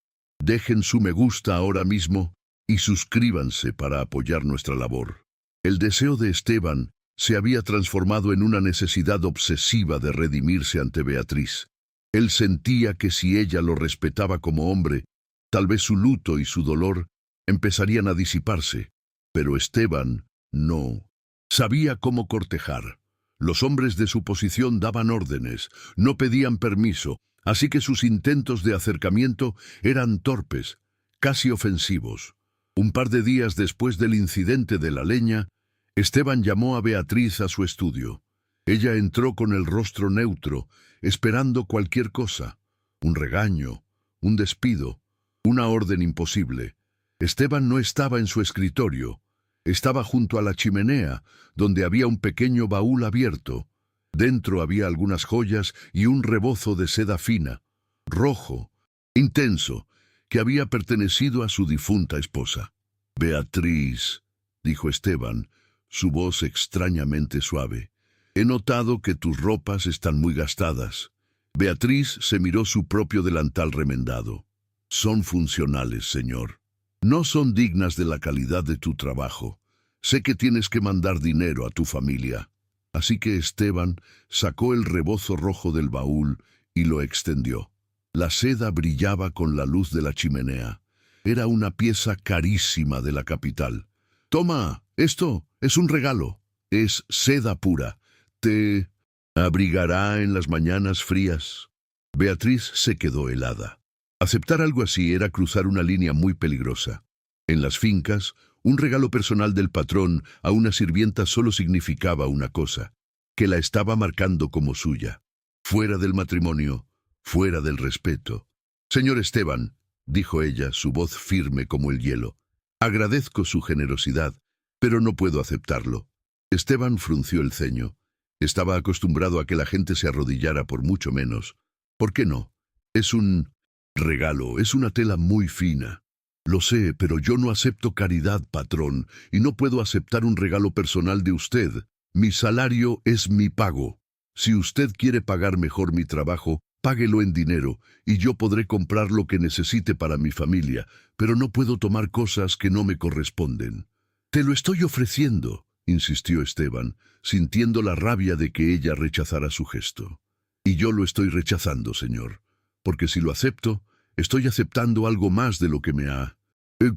Speaker 1: Dejen su me gusta ahora mismo y suscríbanse para apoyar nuestra labor. El deseo de Esteban se había transformado en una necesidad obsesiva de redimirse ante Beatriz. Él sentía que si ella lo respetaba como hombre, tal vez su luto y su dolor empezarían a disiparse. Pero Esteban no sabía cómo cortejar. Los hombres de su posición daban órdenes, no pedían permiso, así que sus intentos de acercamiento eran torpes, casi ofensivos. Un par de días después del incidente de la leña, Esteban llamó a Beatriz a su estudio. Ella entró con el rostro neutro, esperando cualquier cosa, un regaño, un despido, Una orden imposible. Esteban no estaba en su escritorio. Estaba junto a la chimenea, donde había un pequeño baúl abierto. Dentro había algunas joyas y un rebozo de seda fina, rojo, intenso, que había pertenecido a su difunta esposa. «Beatriz», dijo Esteban, su voz extrañamente suave, «he notado que tus ropas están muy gastadas». Beatriz se miró su propio delantal remendado. «Son funcionales, señor. No son dignas de la calidad de tu trabajo. Sé que tienes que mandar dinero a tu familia». Así que Esteban sacó el rebozo rojo del baúl y lo extendió. La seda brillaba con la luz de la chimenea. Era una pieza carísima de la capital. «Toma, esto es un regalo. Es seda pura. Te abrigará en las mañanas frías». Beatriz se quedó helada. Aceptar algo así era cruzar una línea muy peligrosa. En las fincas, un regalo personal del patrón a una sirvienta solo significaba una cosa, que la estaba marcando como suya. Fuera del matrimonio, fuera del respeto. «Señor Esteban», dijo ella, su voz firme como el hielo, «agradezco su generosidad, pero no puedo aceptarlo». Esteban frunció el ceño. Estaba acostumbrado a que la gente se arrodillara por mucho menos. «¿Por qué no? Es un regalo, es una tela muy fina». «Lo sé, pero yo no acepto caridad, patrón, y no puedo aceptar un regalo personal de usted. Mi salario es mi pago. Si usted quiere pagar mejor mi trabajo, páguelo en dinero, y yo podré comprar lo que necesite para mi familia, pero no puedo tomar cosas que no me corresponden». «Te lo estoy ofreciendo», insistió Esteban, sintiendo la rabia de que ella rechazara su gesto. «Y yo lo estoy rechazando, señor, porque si lo acepto, estoy aceptando algo más de lo que me ha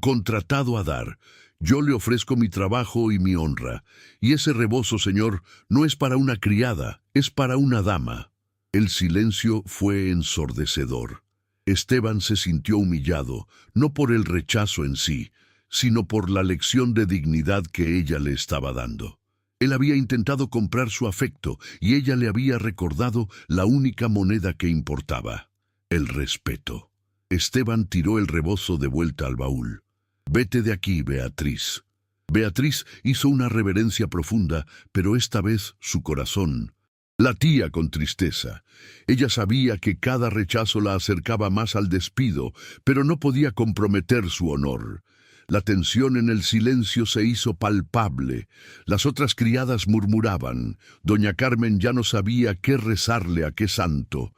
Speaker 1: contratado a dar. Yo le ofrezco mi trabajo y mi honra, y ese rebozo, señor, no es para una criada, es para una dama». El silencio fue ensordecedor. Esteban se sintió humillado, no por el rechazo en sí, sino por la lección de dignidad que ella le estaba dando. Él había intentado comprar su afecto, y ella le había recordado la única moneda que importaba: el respeto. Esteban tiró el rebozo de vuelta al baúl. «Vete de aquí, Beatriz». Beatriz hizo una reverencia profunda, pero esta vez su corazón latía con tristeza. Ella sabía que cada rechazo la acercaba más al despido, pero no podía comprometer su honor. La tensión en el silencio se hizo palpable. Las otras criadas murmuraban. Doña Carmen ya no sabía qué rezarle a qué santo.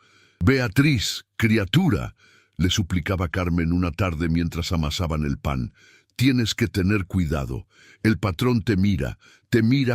Speaker 1: «Beatriz, criatura», le suplicaba Carmen una tarde mientras amasaban el pan, «tienes que tener cuidado. El patrón te mira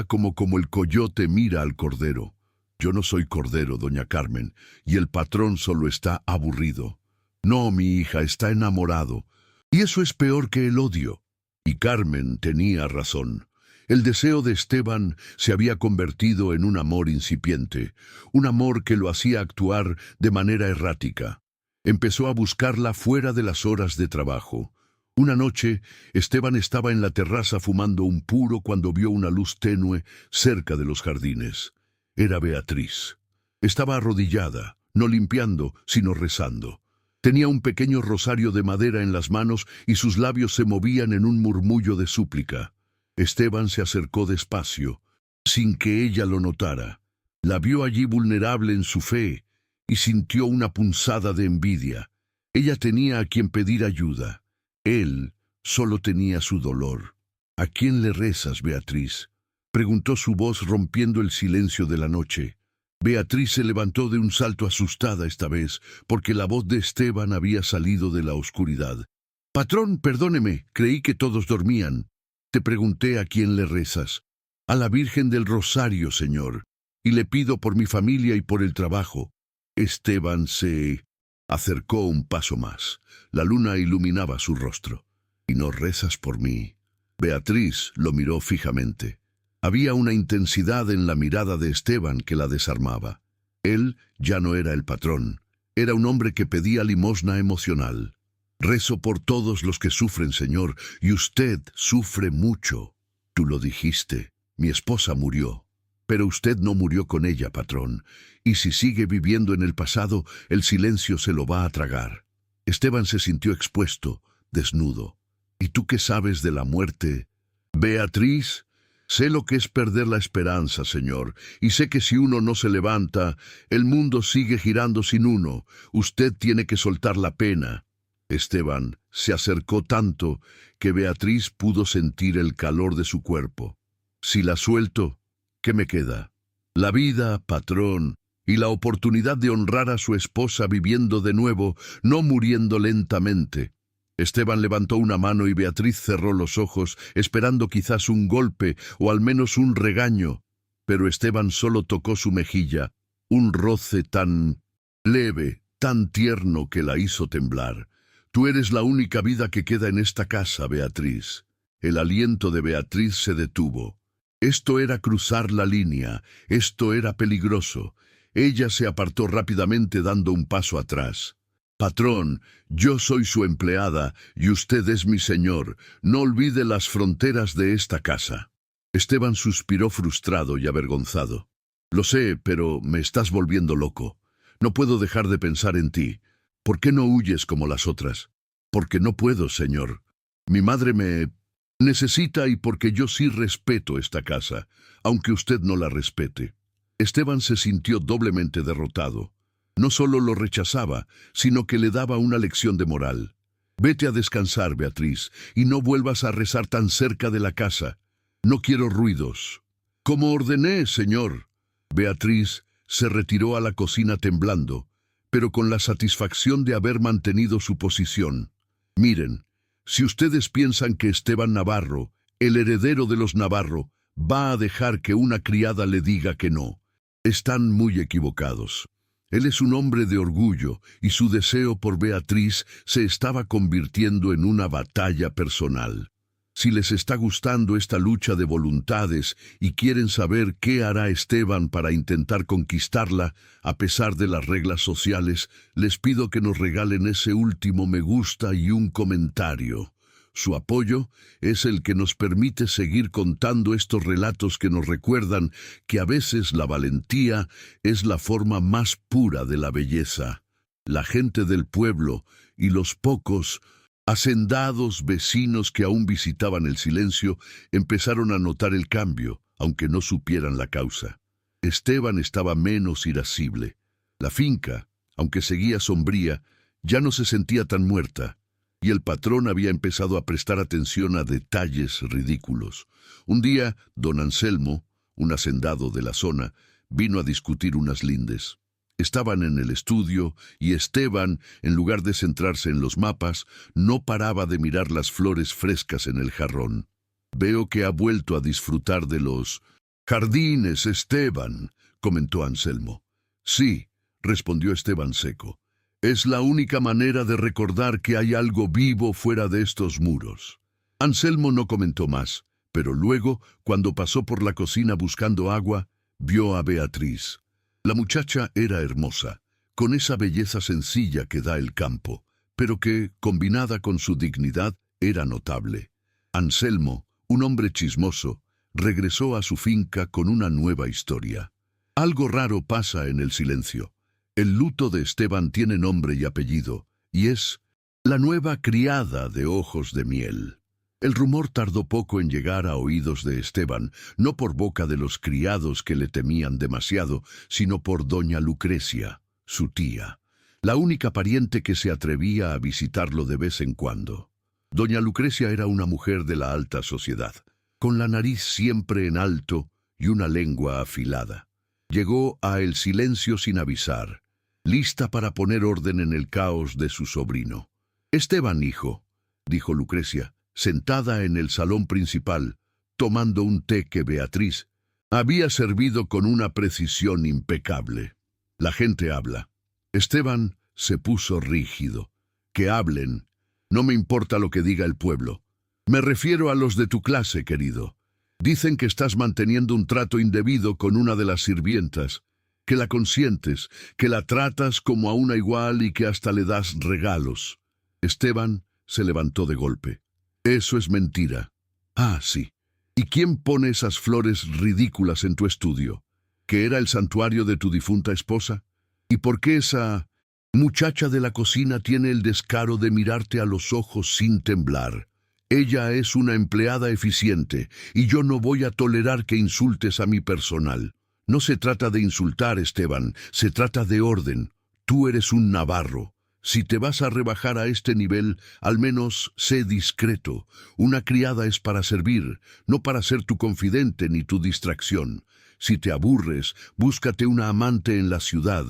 Speaker 1: como el coyote mira al cordero». «Yo no soy cordero, doña Carmen, y el patrón solo está aburrido». «No, mi hija, está enamorado. Y eso es peor que el odio». Y Carmen tenía razón. El deseo de Esteban se había convertido en un amor incipiente, un amor que lo hacía actuar de manera errática. Empezó a buscarla fuera de las horas de trabajo. Una noche, Esteban estaba en la terraza fumando un puro cuando vio una luz tenue cerca de los jardines. Era Beatriz. Estaba arrodillada, no limpiando, sino rezando. Tenía un pequeño rosario de madera en las manos y sus labios se movían en un murmullo de súplica. Esteban se acercó despacio, sin que ella lo notara. La vio allí vulnerable en su fe y sintió una punzada de envidia. Ella tenía a quien pedir ayuda. Él solo tenía su dolor. «¿A quién le rezas, Beatriz?», preguntó su voz rompiendo el silencio de la noche. Beatriz se levantó de un salto asustada esta vez, porque la voz de Esteban había salido de la oscuridad. «Patrón, perdóneme, creí que todos dormían. Te pregunté a quién le rezas». «A la Virgen del Rosario, señor, y le pido por mi familia y por el trabajo». Esteban se acercó un paso más. La luna iluminaba su rostro. «¿Y no rezas por mí?». Beatriz lo miró fijamente. Había una intensidad en la mirada de Esteban que la desarmaba. Él ya no era el patrón. Era un hombre que pedía limosna emocional. «Rezo por todos los que sufren, señor, y usted sufre mucho». «Tú lo dijiste. Mi esposa murió. Pero usted no murió con ella, patrón. Y si sigue viviendo en el pasado, el silencio se lo va a tragar». Esteban se sintió expuesto, desnudo. ¿Y tú qué sabes de la muerte? Beatriz, sé lo que es perder la esperanza, Señor, y sé que si uno no se levanta, el mundo sigue girando sin uno. Usted tiene que soltar la pena. Esteban se acercó tanto que Beatriz pudo sentir el calor de su cuerpo. Si la suelto, ¿qué me queda? La vida, patrón, y la oportunidad de honrar a su esposa viviendo de nuevo, no muriendo lentamente. Esteban levantó una mano y Beatriz cerró los ojos, esperando quizás un golpe o al menos un regaño. Pero Esteban solo tocó su mejilla, un roce tan leve, tan tierno que la hizo temblar. Tú eres la única vida que queda en esta casa, Beatriz. El aliento de Beatriz se detuvo. Esto era cruzar la línea, esto era peligroso. Ella se apartó rápidamente dando un paso atrás. Patrón, yo soy su empleada y usted es mi señor. No olvide las fronteras de esta casa. Esteban suspiró frustrado y avergonzado. Lo sé, pero me estás volviendo loco. No puedo dejar de pensar en ti. ¿Por qué no huyes como las otras? Porque no puedo, señor. Mi madre me necesita y porque yo sí respeto esta casa, aunque usted no la respete. Esteban se sintió doblemente derrotado. No solo lo rechazaba, sino que le daba una lección de moral. Vete a descansar, Beatriz, y no vuelvas a rezar tan cerca de la casa. No quiero ruidos. Como ordené, señor. Beatriz se retiró a la cocina temblando, pero con la satisfacción de haber mantenido su posición. Miren, si ustedes piensan que Esteban Navarro, el heredero de los Navarro, va a dejar que una criada le diga que no, están muy equivocados. Él es un hombre de orgullo y su deseo por Beatriz se estaba convirtiendo en una batalla personal. Si les está gustando esta lucha de voluntades y quieren saber qué hará Esteban para intentar conquistarla, a pesar de las reglas sociales, les pido que nos regalen ese último me gusta y un comentario. Su apoyo es el que nos permite seguir contando estos relatos que nos recuerdan que a veces la valentía es la forma más pura de la belleza. La gente del pueblo y los pocos hacendados vecinos que aún visitaban el silencio empezaron a notar el cambio, aunque no supieran la causa. Esteban estaba menos irascible. La finca, aunque seguía sombría, ya no se sentía tan muerta. Y el patrón había empezado a prestar atención a detalles ridículos. Un día, don Anselmo, un hacendado de la zona, vino a discutir unas lindes. Estaban en el estudio y Esteban, en lugar de centrarse en los mapas, no paraba de mirar las flores frescas en el jarrón. Veo que ha vuelto a disfrutar de los jardines, Esteban, comentó Anselmo. Sí, respondió Esteban seco. Es la única manera de recordar que hay algo vivo fuera de estos muros. Anselmo no comentó más, pero luego, cuando pasó por la cocina buscando agua, vio a Beatriz. La muchacha era hermosa, con esa belleza sencilla que da el campo, pero que, combinada con su dignidad, era notable. Anselmo, un hombre chismoso, regresó a su finca con una nueva historia. Algo raro pasa en el silencio. El luto de Esteban tiene nombre y apellido, y es la nueva criada de ojos de miel. El rumor tardó poco en llegar a oídos de Esteban, no por boca de los criados que le temían demasiado, sino por doña Lucrecia, su tía, la única pariente que se atrevía a visitarlo de vez en cuando. Doña Lucrecia era una mujer de la alta sociedad, con la nariz siempre en alto y una lengua afilada. Llegó a El Silencio sin avisar, lista para poner orden en el caos de su sobrino. «Esteban, hijo», dijo Lucrecia, sentada en el salón principal, tomando un té que Beatriz había servido con una precisión impecable. La gente habla. Esteban se puso rígido. «Que hablen. No me importa lo que diga el pueblo. Me refiero a los de tu clase, querido. Dicen que estás manteniendo un trato indebido con una de las sirvientas, que la consientes, que la tratas como a una igual y que hasta le das regalos». Esteban se levantó de golpe. «Eso es mentira». «Ah, sí. ¿Y quién pone esas flores ridículas en tu estudio? ¿Que era el santuario de tu difunta esposa? ¿Y por qué esa Muchacha de la cocina tiene el descaro de mirarte a los ojos sin temblar. Ella es una empleada eficiente, y yo no voy a tolerar que insultes a mi personal. No se trata de insultar, Esteban, se trata de orden. Tú eres un navarro. Si te vas a rebajar a este nivel, al menos sé discreto. Una criada es para servir, no para ser tu confidente ni tu distracción. Si te aburres, búscate una amante en la ciudad,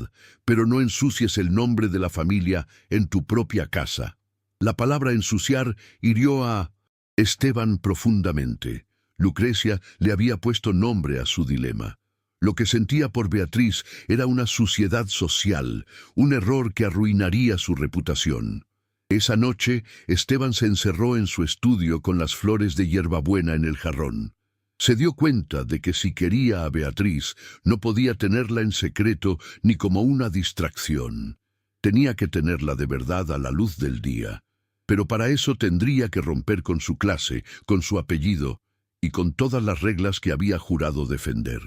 Speaker 1: pero no ensucies el nombre de la familia en tu propia casa. La palabra ensuciar hirió a Esteban profundamente. Lucrecia le había puesto nombre a su dilema. Lo que sentía por Beatriz era una suciedad social, un error que arruinaría su reputación. Esa noche, Esteban se encerró en su estudio con las flores de hierbabuena en el jarrón. Se dio cuenta de que si quería a Beatriz, no podía tenerla en secreto ni como una distracción. Tenía que tenerla de verdad a la luz del día. Pero para eso tendría que romper con su clase, con su apellido y con todas las reglas que había jurado defender.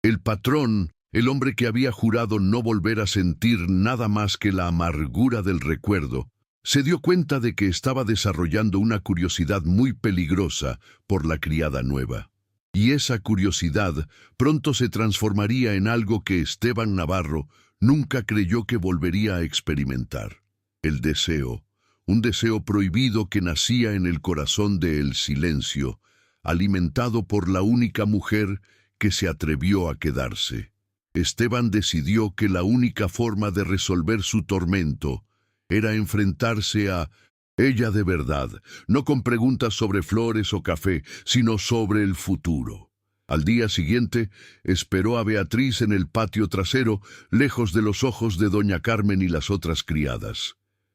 Speaker 1: El patrón, el hombre que había jurado no volver a sentir nada más que la amargura del recuerdo, se dio cuenta de que estaba desarrollando una curiosidad muy peligrosa por la criada nueva. Y esa curiosidad pronto se transformaría en algo que Esteban Navarro nunca creyó que volvería a experimentar. El deseo, un deseo prohibido que nacía en el corazón de El Silencio, alimentado por la única mujer que se atrevió a quedarse. Esteban decidió que la única forma de resolver su tormento era enfrentarse a ella de verdad, no con preguntas sobre flores o café, sino sobre el futuro. Al día siguiente, esperó a Beatriz en el patio trasero, lejos de los ojos de doña Carmen y las otras criadas.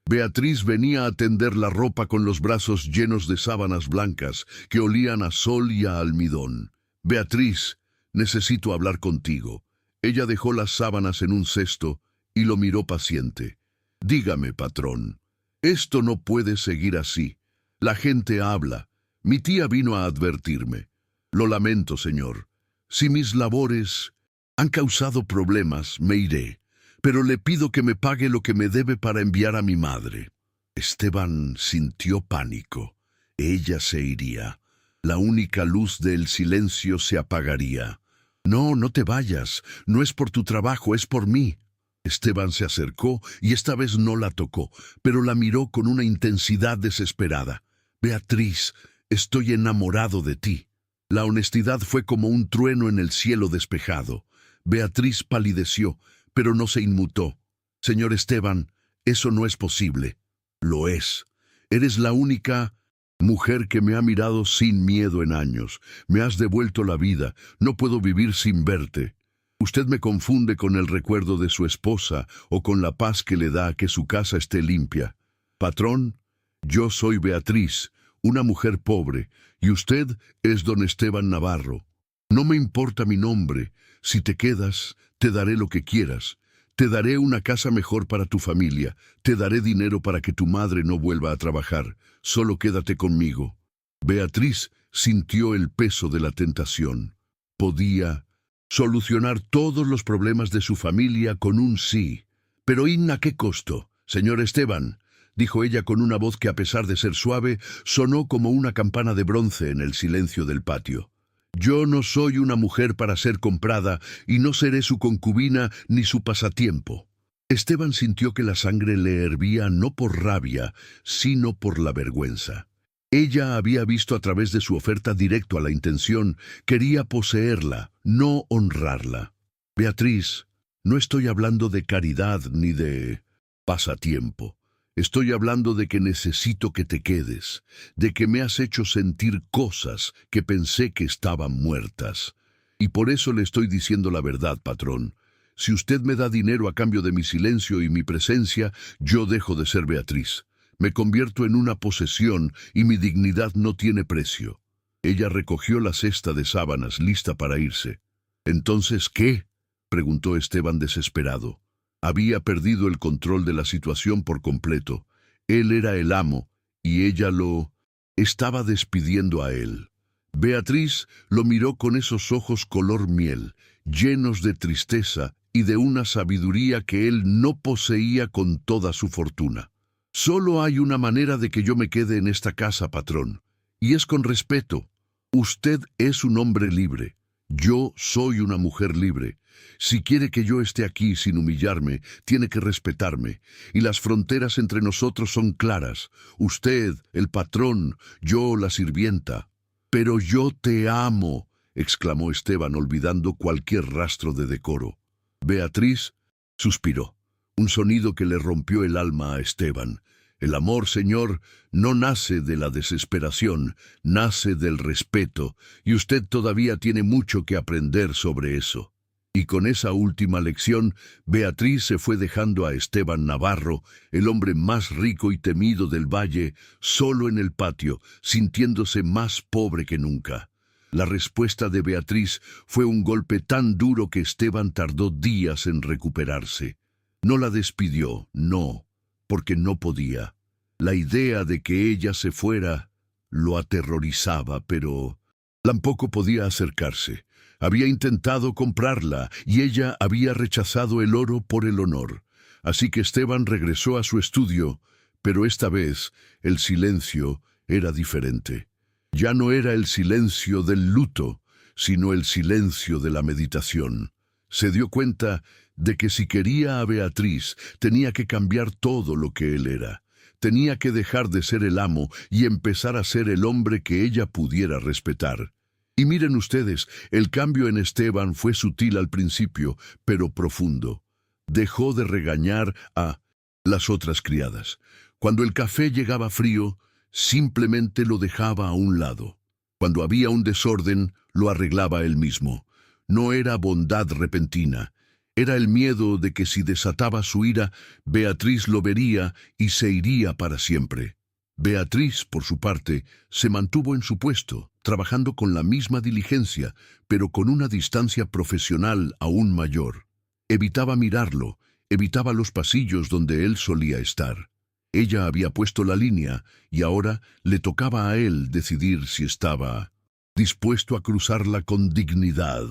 Speaker 1: Beatriz venía a tender la ropa con los brazos llenos de sábanas blancas que olían a sol y a almidón. «Beatriz, necesito hablar contigo». Ella dejó las sábanas en un cesto y lo miró paciente. «Dígame, patrón, esto no puede seguir así. La gente habla. Mi tía vino a advertirme. Lo lamento, señor. Si mis labores han causado problemas, me iré. Pero le pido que me pague lo que me debe para enviar a mi madre». Esteban sintió pánico. Ella se iría. La única luz del silencio se apagaría. «No, no te vayas. No es por tu trabajo, es por mí». Esteban se acercó y esta vez no la tocó, pero la miró con una intensidad desesperada. «Beatriz, estoy enamorado de ti». La honestidad fue como un trueno en el cielo despejado. Beatriz palideció, pero no se inmutó. «Señor Esteban, eso no es posible». «Lo es. Eres la única mujer que me ha mirado sin miedo en años. Me has devuelto la vida. No puedo vivir sin verte. Usted me confunde con el recuerdo de su esposa o con la paz que le da que su casa esté limpia. Patrón, yo soy Beatriz, una mujer pobre, y usted es don Esteban Navarro. No me importa mi nombre. Si te quedas, te daré lo que quieras. Te daré una casa mejor para tu familia. Te daré dinero para que tu madre no vuelva a trabajar. Solo quédate conmigo». Beatriz sintió el peso de la tentación. Podía solucionar todos los problemas de su familia con un sí. «Pero ¿a qué costo? Señor Esteban», dijo ella con una voz que, a pesar de ser suave, sonó como una campana de bronce en el silencio del patio. «Yo no soy una mujer para ser comprada y no seré su concubina ni su pasatiempo». Esteban sintió que la sangre le hervía no por rabia, sino por la vergüenza. Ella había visto a través de su oferta directo a la intención, quería poseerla, no honrarla. «Beatriz, no estoy hablando de caridad ni de pasatiempo. Estoy hablando de que necesito que te quedes, de que me has hecho sentir cosas que pensé que estaban muertas. Y por eso le estoy diciendo la verdad, patrón. Si usted me da dinero a cambio de mi silencio y mi presencia, yo dejo de ser Beatriz. Me convierto en una posesión y mi dignidad no tiene precio». Ella recogió la cesta de sábanas lista para irse. «¿Entonces qué?», preguntó Esteban desesperado. Había perdido el control de la situación por completo. Él era el amo y ella lo estaba despidiendo a él. Beatriz lo miró con esos ojos color miel, llenos de tristeza y de una sabiduría que él no poseía con toda su fortuna. Solo hay una manera de que yo me quede en esta casa, patrón, y es con respeto. Usted es un hombre libre. Yo soy una mujer libre. Si quiere que yo esté aquí sin humillarme, tiene que respetarme, y las fronteras entre nosotros son claras. Usted, el patrón, yo, la sirvienta. «Pero yo te amo», exclamó Esteban, olvidando cualquier rastro de decoro. Beatriz suspiró, un sonido que le rompió el alma a Esteban. El amor, señor, no nace de la desesperación, nace del respeto, y usted todavía tiene mucho que aprender sobre eso. Y con esa última lección, Beatriz se fue dejando a Esteban Navarro, el hombre más rico y temido del valle, solo en el patio, sintiéndose más pobre que nunca. La respuesta de Beatriz fue un golpe tan duro que Esteban tardó días en recuperarse. No la despidió, no, porque no podía. La idea de que ella se fuera lo aterrorizaba, pero tampoco podía acercarse. Había intentado comprarla y ella había rechazado el oro por el honor. Así que Esteban regresó a su estudio, pero esta vez el silencio era diferente. Ya no era el silencio del luto, sino el silencio de la meditación. Se dio cuenta de que si quería a Beatriz, tenía que cambiar todo lo que él era. Tenía que dejar de ser el amo y empezar a ser el hombre que ella pudiera respetar. Y miren ustedes, el cambio en Esteban fue sutil al principio, pero profundo. Dejó de regañar a las otras criadas. Cuando el café llegaba frío, simplemente lo dejaba a un lado. Cuando había un desorden, lo arreglaba él mismo. No era bondad repentina. Era el miedo de que si desataba su ira, Beatriz lo vería y se iría para siempre. Beatriz, por su parte, se mantuvo en su puesto, trabajando con la misma diligencia, pero con una distancia profesional aún mayor. Evitaba mirarlo, evitaba los pasillos donde él solía estar. Ella había puesto la línea y ahora le tocaba a él decidir si estaba dispuesto a cruzarla con dignidad.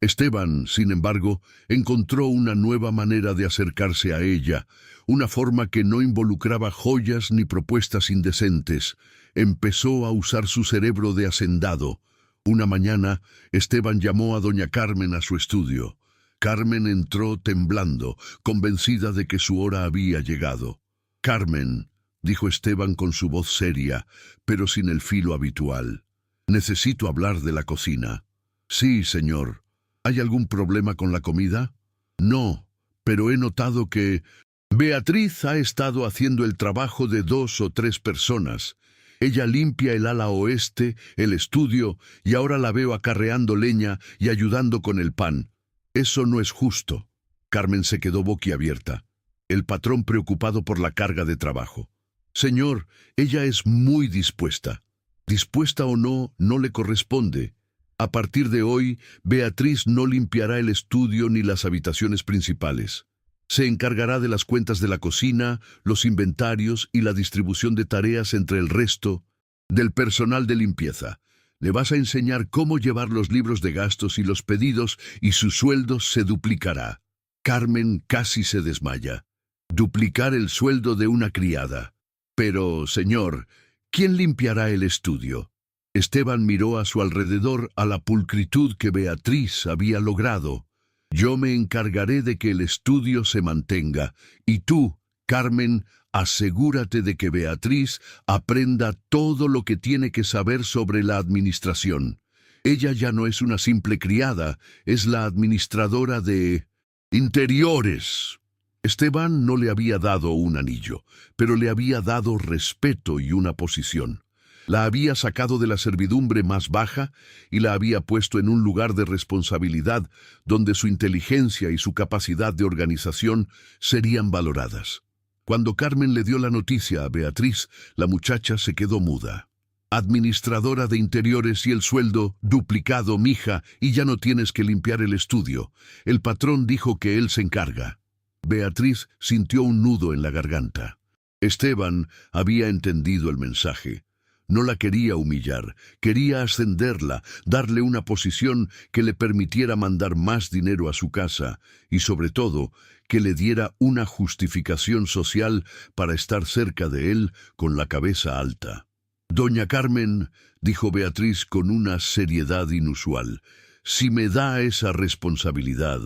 Speaker 1: Esteban, sin embargo, encontró una nueva manera de acercarse a ella, una forma que no involucraba joyas ni propuestas indecentes. Empezó a usar su cerebro de hacendado. Una mañana, Esteban llamó a doña Carmen a su estudio. Carmen entró temblando, convencida de que su hora había llegado. «Carmen», dijo Esteban con su voz seria, pero sin el filo habitual. «Necesito hablar de la cocina». «Sí, señor». «¿Hay algún problema con la comida?» «No, pero he notado que Beatriz ha estado haciendo el trabajo de 2 o 3 personas. Ella limpia el ala oeste, el estudio, y ahora la veo acarreando leña y ayudando con el pan. Eso no es justo». Carmen se quedó boquiabierta. El patrón preocupado por la carga de trabajo. «Señor, ella es muy dispuesta. Dispuesta o no, no le corresponde. A partir de hoy, Beatriz no limpiará el estudio ni las habitaciones principales. Se encargará de las cuentas de la cocina, los inventarios y la distribución de tareas entre el resto del personal de limpieza. Le vas a enseñar cómo llevar los libros de gastos y los pedidos y su sueldo se duplicará». Carmen casi se desmaya. Duplicar el sueldo de una criada. «Pero, señor, ¿quién limpiará el estudio?» Esteban miró a su alrededor a la pulcritud que Beatriz había logrado. «Yo me encargaré de que el estudio se mantenga, y tú, Carmen, asegúrate de que Beatriz aprenda todo lo que tiene que saber sobre la administración. Ella ya no es una simple criada, es la administradora de interiores». Esteban no le había dado un anillo, pero le había dado respeto y una posición. La había sacado de la servidumbre más baja y la había puesto en un lugar de responsabilidad donde su inteligencia y su capacidad de organización serían valoradas. Cuando Carmen le dio la noticia a Beatriz, la muchacha se quedó muda. «Administradora de interiores y el sueldo duplicado, mija, y ya no tienes que limpiar el estudio. El patrón dijo que él se encarga». Beatriz sintió un nudo en la garganta. Esteban había entendido el mensaje. No la quería humillar, quería ascenderla, darle una posición que le permitiera mandar más dinero a su casa y, sobre todo, que le diera una justificación social para estar cerca de él con la cabeza alta. «Doña Carmen», dijo Beatriz con una seriedad inusual, «si me da esa responsabilidad,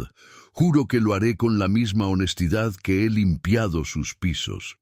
Speaker 1: juro que lo haré con la misma honestidad que he limpiado sus pisos».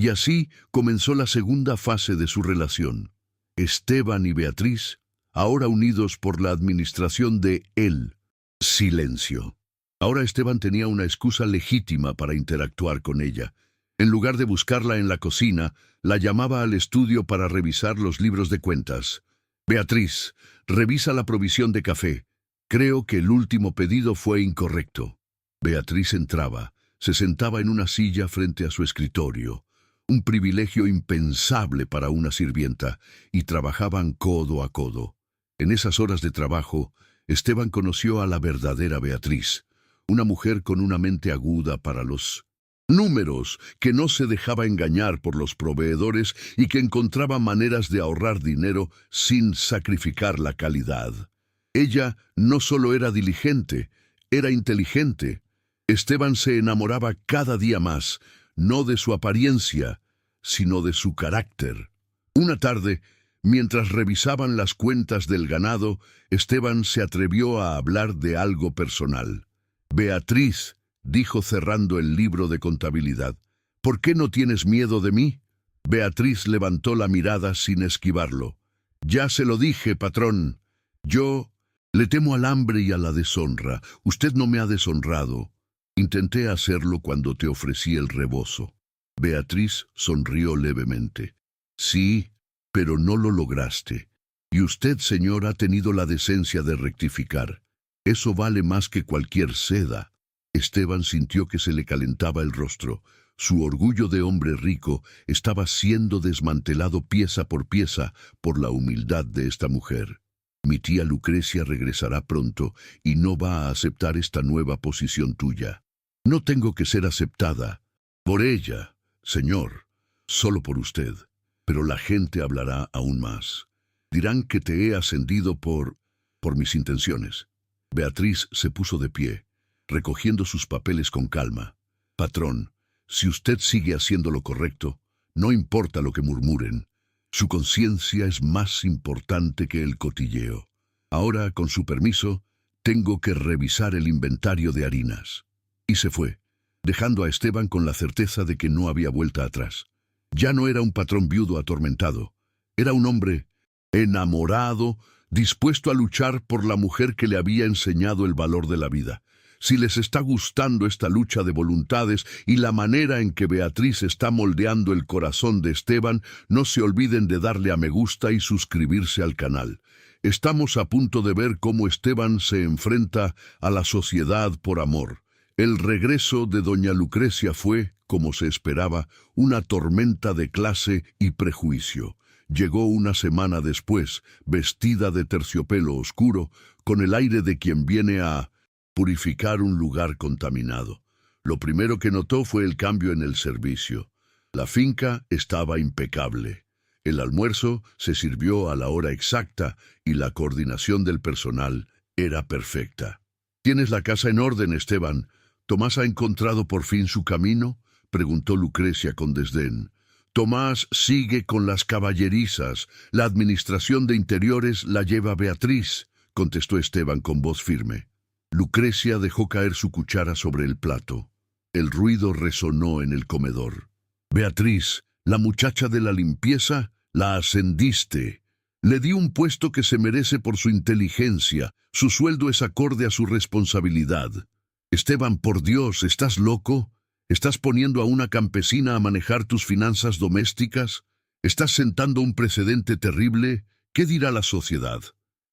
Speaker 1: Y así comenzó la segunda fase de su relación. Esteban y Beatriz, ahora unidos por la administración de él. Silencio. Ahora Esteban tenía una excusa legítima para interactuar con ella. En lugar de buscarla en la cocina, la llamaba al estudio para revisar los libros de cuentas. «Beatriz, revisa la provisión de café. Creo que el último pedido fue incorrecto». Beatriz entraba, se sentaba en una silla frente a su escritorio, un privilegio impensable para una sirvienta, y trabajaban codo a codo. En esas horas de trabajo, Esteban conoció a la verdadera Beatriz, una mujer con una mente aguda para los números, que no se dejaba engañar por los proveedores y que encontraba maneras de ahorrar dinero sin sacrificar la calidad. Ella no solo era diligente, era inteligente. Esteban se enamoraba cada día más, no de su apariencia, sino de su carácter. Una tarde, mientras revisaban las cuentas del ganado, Esteban se atrevió a hablar de algo personal. «Beatriz», dijo cerrando el libro de contabilidad, «¿por qué no tienes miedo de mí?» Beatriz levantó la mirada sin esquivarlo. «Ya se lo dije, patrón. Yo le temo al hambre y a la deshonra. Usted no me ha deshonrado. Intenté hacerlo cuando te ofrecí el rebozo». Beatriz sonrió levemente. «Sí, pero no lo lograste. Y usted, señor, ha tenido la decencia de rectificar. Eso vale más que cualquier seda». Esteban sintió que se le calentaba el rostro. Su orgullo de hombre rico estaba siendo desmantelado pieza por pieza por la humildad de esta mujer. «Mi tía Lucrecia regresará pronto y no va a aceptar esta nueva posición tuya. No tengo que ser aceptada por ella, señor, solo por usted. Pero la gente hablará aún más. Dirán que te he ascendido por mis intenciones». Beatriz se puso de pie, recogiendo sus papeles con calma. «Patrón, si usted sigue haciendo lo correcto, no importa lo que murmuren. Su conciencia es más importante que el cotilleo. Ahora, con su permiso, tengo que revisar el inventario de harinas». Y se fue, dejando a Esteban con la certeza de que no había vuelta atrás. Ya no era un patrón viudo atormentado. Era un hombre enamorado, dispuesto a luchar por la mujer que le había enseñado el valor de la vida. Si les está gustando esta lucha de voluntades y la manera en que Beatriz está moldeando el corazón de Esteban, no se olviden de darle a me gusta y suscribirse al canal. Estamos a punto de ver cómo Esteban se enfrenta a la sociedad por amor. El regreso de doña Lucrecia fue, como se esperaba, una tormenta de clase y prejuicio. Llegó una semana después, vestida de terciopelo oscuro, con el aire de quien viene a purificar un lugar contaminado. Lo primero que notó fue el cambio en el servicio. La finca estaba impecable. El almuerzo se sirvió a la hora exacta y la coordinación del personal era perfecta. «¿Tienes la casa en orden, Esteban? ¿Tomás ha encontrado por fin su camino?», preguntó Lucrecia con desdén. «Tomás sigue con las caballerizas. La administración de interiores la lleva Beatriz», contestó Esteban con voz firme. Lucrecia dejó caer su cuchara sobre el plato. El ruido resonó en el comedor. «Beatriz, la muchacha de la limpieza, la ascendiste. Le di un puesto que se merece por su inteligencia. Su sueldo es acorde a su responsabilidad». «Esteban, por Dios, ¿estás loco? ¿Estás poniendo a una campesina a manejar tus finanzas domésticas? ¿Estás sentando un precedente terrible? ¿Qué dirá la sociedad?».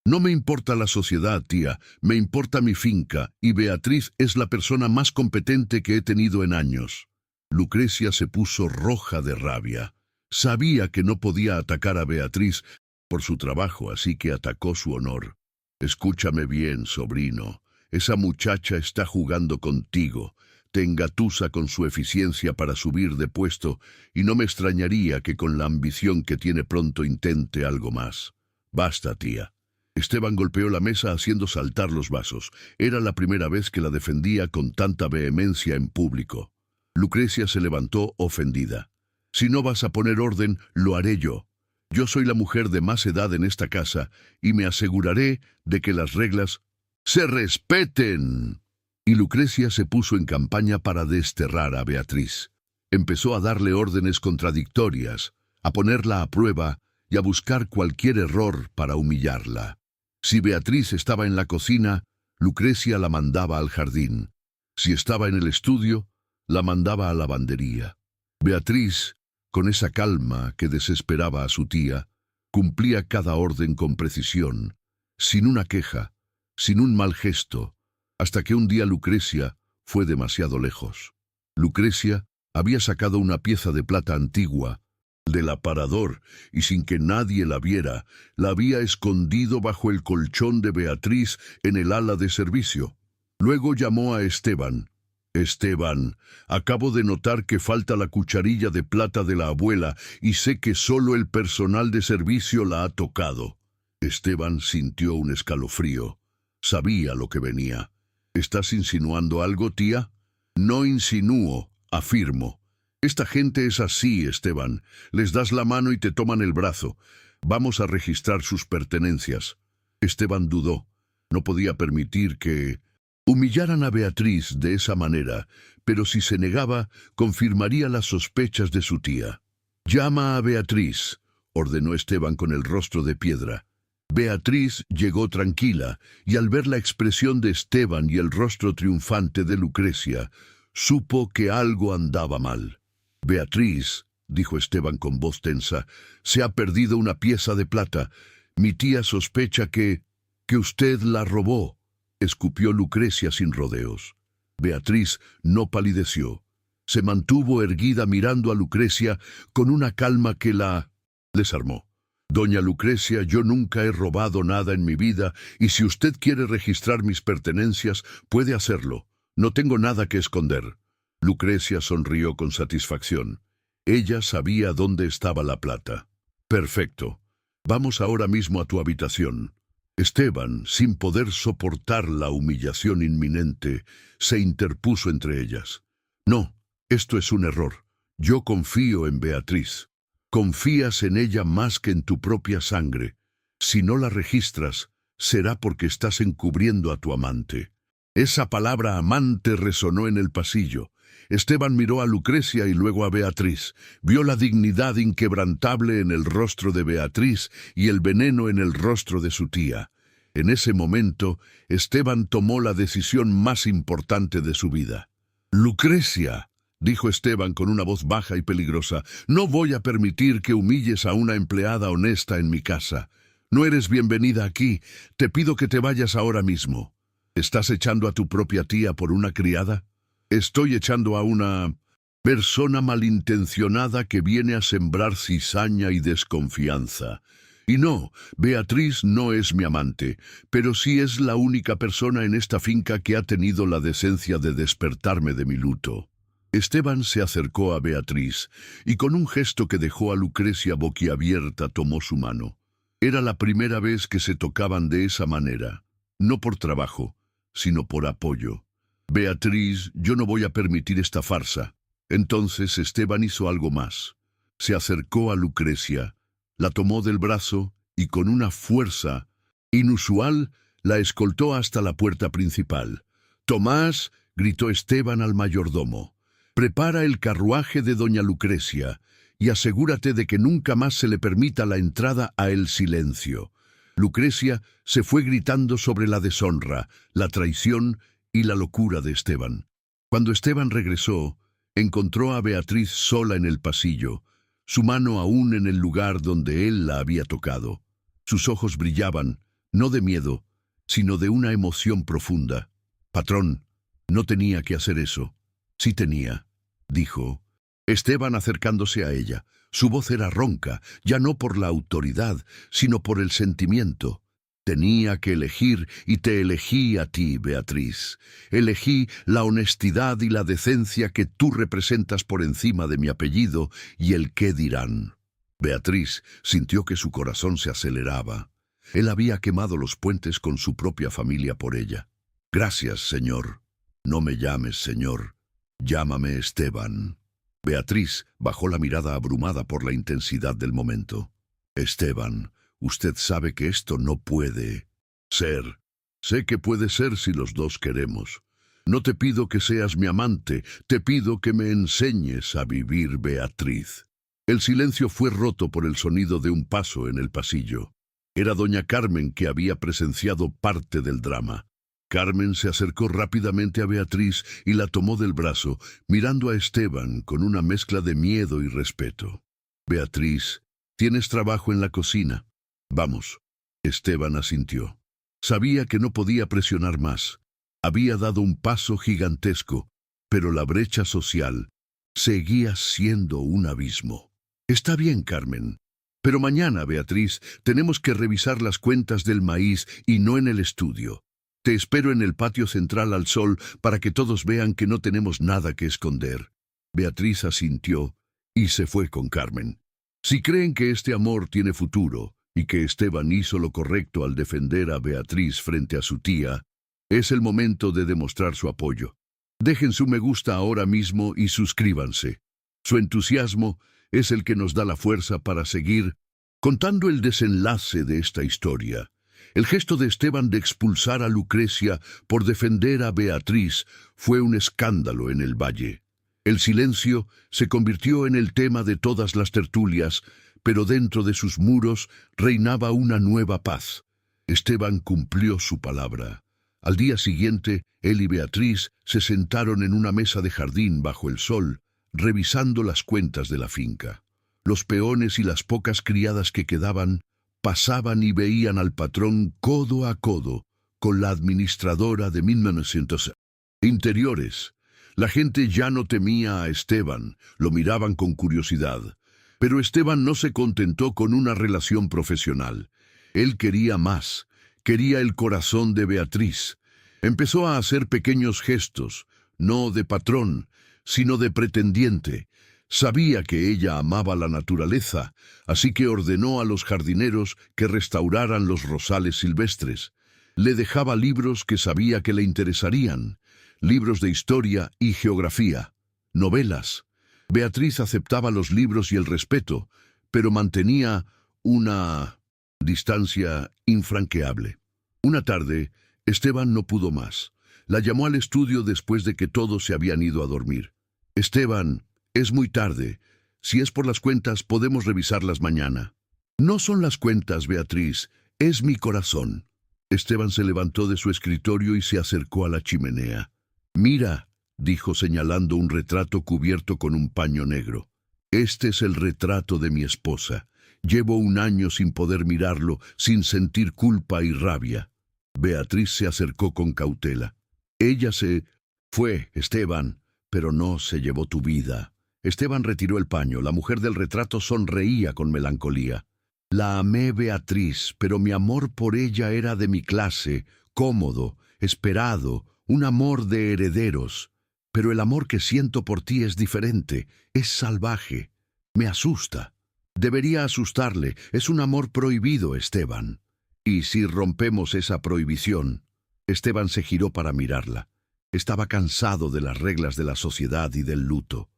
Speaker 1: «No me importa la sociedad, tía, me importa mi finca, y Beatriz es la persona más competente que he tenido en años». Lucrecia se puso roja de rabia. Sabía que no podía atacar a Beatriz por su trabajo, así que atacó su honor. «Escúchame bien, sobrino. Esa muchacha está jugando contigo. te engatusa con su eficiencia para subir de puesto, y no me extrañaría que con la ambición que tiene pronto intente algo más. Basta, tía. Esteban golpeó la mesa haciendo saltar los vasos. Era la primera vez que la defendía con tanta vehemencia en público. Lucrecia se levantó ofendida. Si no vas a poner orden, lo haré yo. Yo soy la mujer de más edad en esta casa y me aseguraré de que las reglas se respeten. Y Lucrecia se puso en campaña para desterrar a Beatriz. Empezó a darle órdenes contradictorias, a ponerla a prueba y a buscar cualquier error para humillarla. Si Beatriz estaba en la cocina, Lucrecia la mandaba al jardín. Si estaba en el estudio, la mandaba a la lavandería. Beatriz, con esa calma que desesperaba a su tía, cumplía cada orden con precisión, sin una queja, sin un mal gesto, hasta que un día Lucrecia fue demasiado lejos. Lucrecia había sacado una pieza de plata antigua del aparador y sin que nadie la viera, la había escondido bajo el colchón de Beatriz en el ala de servicio. Luego llamó a Esteban. Esteban, acabo de notar que falta la cucharilla de plata de la abuela y sé que solo el personal de servicio la ha tocado. Esteban sintió un escalofrío. Sabía lo que venía. ¿Estás insinuando algo, tía? No insinúo, afirmo. Esta gente es así, Esteban. Les das la mano y te toman el brazo. Vamos a registrar sus pertenencias. Esteban dudó. No podía permitir que humillaran a Beatriz de esa manera, pero si se negaba, confirmaría las sospechas de su tía. «Llama a Beatriz», ordenó Esteban con el rostro de piedra. Beatriz llegó tranquila, y al ver la expresión de Esteban y el rostro triunfante de Lucrecia, supo que algo andaba mal. «Beatriz», dijo Esteban con voz tensa, «se ha perdido una pieza de plata. Mi tía sospecha que usted la robó», escupió Lucrecia sin rodeos. Beatriz no palideció. Se mantuvo erguida mirando a Lucrecia con una calma que la desarmó. «Doña Lucrecia, yo nunca he robado nada en mi vida, y si usted quiere registrar mis pertenencias, puede hacerlo. No tengo nada que esconder». Lucrecia sonrió con satisfacción. Ella sabía dónde estaba la plata. «Perfecto. Vamos ahora mismo a tu habitación». Esteban, sin poder soportar la humillación inminente, se interpuso entre ellas. «No, esto es un error. Yo confío en Beatriz. Confías en ella más que en tu propia sangre. Si no la registras, será porque estás encubriendo a tu amante». Esa palabra amante resonó en el pasillo. Esteban miró a Lucrecia y luego a Beatriz. Vio la dignidad inquebrantable en el rostro de Beatriz y el veneno en el rostro de su tía. En ese momento, Esteban tomó la decisión más importante de su vida. «Lucrecia», dijo Esteban con una voz baja y peligrosa, «no voy a permitir que humilles a una empleada honesta en mi casa. No eres bienvenida aquí. Te pido que te vayas ahora mismo». «¿Estás echando a tu propia tía por una criada?» «Estoy echando a una persona malintencionada que viene a sembrar cizaña y desconfianza. Y no, Beatriz no es mi amante, pero sí es la única persona en esta finca que ha tenido la decencia de despertarme de mi luto». Esteban se acercó a Beatriz y con un gesto que dejó a Lucrecia boquiabierta tomó su mano. Era la primera vez que se tocaban de esa manera, no por trabajo, sino por apoyo. «Beatriz, yo no voy a permitir esta farsa». Entonces Esteban hizo algo más. Se acercó a Lucrecia, la tomó del brazo y con una fuerza inusual la escoltó hasta la puerta principal. «Tomás», gritó Esteban al mayordomo, «prepara el carruaje de doña Lucrecia y asegúrate de que nunca más se le permita la entrada a El Silencio». Lucrecia se fue gritando sobre la deshonra, la traición y la locura de Esteban. Cuando Esteban regresó, encontró a Beatriz sola en el pasillo, su mano aún en el lugar donde él la había tocado. Sus ojos brillaban, no de miedo, sino de una emoción profunda. «Patrón, no tenía que hacer eso». «Sí tenía», dijo Esteban acercándose a ella. Su voz era ronca, ya no por la autoridad, sino por el sentimiento. Tenía que elegir y te elegí a ti, Beatriz. Elegí la honestidad y la decencia que tú representas por encima de mi apellido y el qué dirán. Beatriz sintió que su corazón se aceleraba. Él había quemado los puentes con su propia familia por ella. Gracias, Señor. No me llames, Señor. Llámame Esteban. Beatriz bajó la mirada abrumada por la intensidad del momento. Esteban, usted sabe que esto no puede ser. Sé que puede ser si los dos queremos. No te pido que seas mi amante, te pido que me enseñes a vivir, Beatriz. El silencio fue roto por el sonido de un paso en el pasillo. Era doña Carmen, que había presenciado parte del drama. Carmen se acercó rápidamente a Beatriz y la tomó del brazo, mirando a Esteban con una mezcla de miedo y respeto. Beatriz, tienes trabajo en la cocina. Vamos. Esteban asintió. Sabía que no podía presionar más. Había dado un paso gigantesco, pero la brecha social seguía siendo un abismo. Está bien, Carmen. Pero mañana, Beatriz, tenemos que revisar las cuentas del maíz y no en el estudio. Te espero en el patio central al sol para que todos vean que no tenemos nada que esconder. Beatriz asintió y se fue con Carmen. Si creen que este amor tiene futuro y que Esteban hizo lo correcto al defender a Beatriz frente a su tía, es el momento de demostrar su apoyo. Dejen su me gusta ahora mismo y suscríbanse. Su entusiasmo es el que nos da la fuerza para seguir contando el desenlace de esta historia. El gesto de Esteban de expulsar a Lucrecia por defender a Beatriz fue un escándalo en el valle. El silencio se convirtió en el tema de todas las tertulias, pero dentro de sus muros reinaba una nueva paz. Esteban cumplió su palabra. Al día siguiente, él y Beatriz se sentaron en una mesa de jardín bajo el sol, revisando las cuentas de la finca. Los peones y las pocas criadas que quedaban pasaban y veían al patrón codo a codo con la administradora de 1900. Interiores. La gente ya no temía a Esteban, lo miraban con curiosidad. Pero Esteban no se contentó con una relación profesional. Él quería más, quería el corazón de Beatriz. Empezó a hacer pequeños gestos, no de patrón, sino de pretendiente. Sabía que ella amaba la naturaleza, así que ordenó a los jardineros que restauraran los rosales silvestres. Le dejaba libros que sabía que le interesarían, libros de historia y geografía, novelas. Beatriz aceptaba los libros y el respeto, pero mantenía una distancia infranqueable. Una tarde, Esteban no pudo más. La llamó al estudio después de que todos se habían ido a dormir. Esteban, es muy tarde. Si es por las cuentas, podemos revisarlas mañana. No son las cuentas, Beatriz, es mi corazón. Esteban se levantó de su escritorio y se acercó a la chimenea. Mira, dijo señalando un retrato cubierto con un paño negro. Este es el retrato de mi esposa. Llevo un año sin poder mirarlo, sin sentir culpa y rabia. Beatriz se acercó con cautela. Ella se fue, Esteban, pero no se llevó tu vida. Esteban retiró el paño. La mujer del retrato sonreía con melancolía. La amé, Beatriz, pero mi amor por ella era de mi clase, cómodo, esperado, un amor de herederos. Pero el amor que siento por ti es diferente, es salvaje. Me asusta. Debería asustarle. Es un amor prohibido, Esteban. ¿Y si rompemos esa prohibición? Esteban se giró para mirarla. Estaba cansado de las reglas de la sociedad y del luto.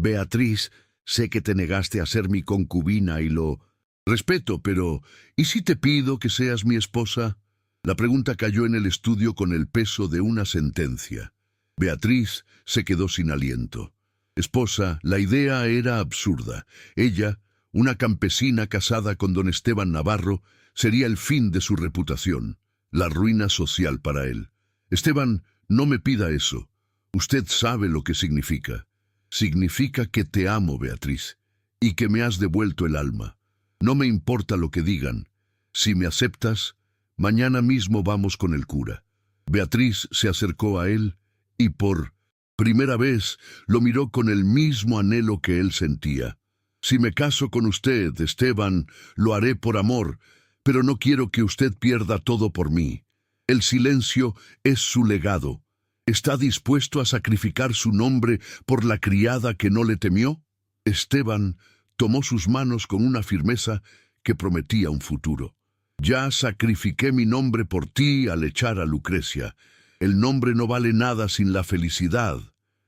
Speaker 1: Beatriz, sé que te negaste a ser mi concubina y lo respeto, pero ¿y si te pido que seas mi esposa? La pregunta cayó en el estudio con el peso de una sentencia. Beatriz se quedó sin aliento. Esposa, la idea era absurda. Ella, una campesina casada con don Esteban Navarro, sería el fin de su reputación, la ruina social para él. Esteban, no me pida eso. Usted sabe lo que significa. Significa que te amo, Beatriz, y que me has devuelto el alma. No me importa lo que digan. Si me aceptas, mañana mismo vamos con el cura. Beatriz se acercó a él y por primera vez lo miró con el mismo anhelo que él sentía. Si me caso con usted, Esteban, lo haré por amor, pero no quiero que usted pierda todo por mí. El silencio es su legado. ¿Está dispuesto a sacrificar su nombre por la criada que no le temió? Esteban tomó sus manos con una firmeza que prometía un futuro. Ya sacrifiqué mi nombre por ti al echar a Lucrecia. El nombre no vale nada sin la felicidad.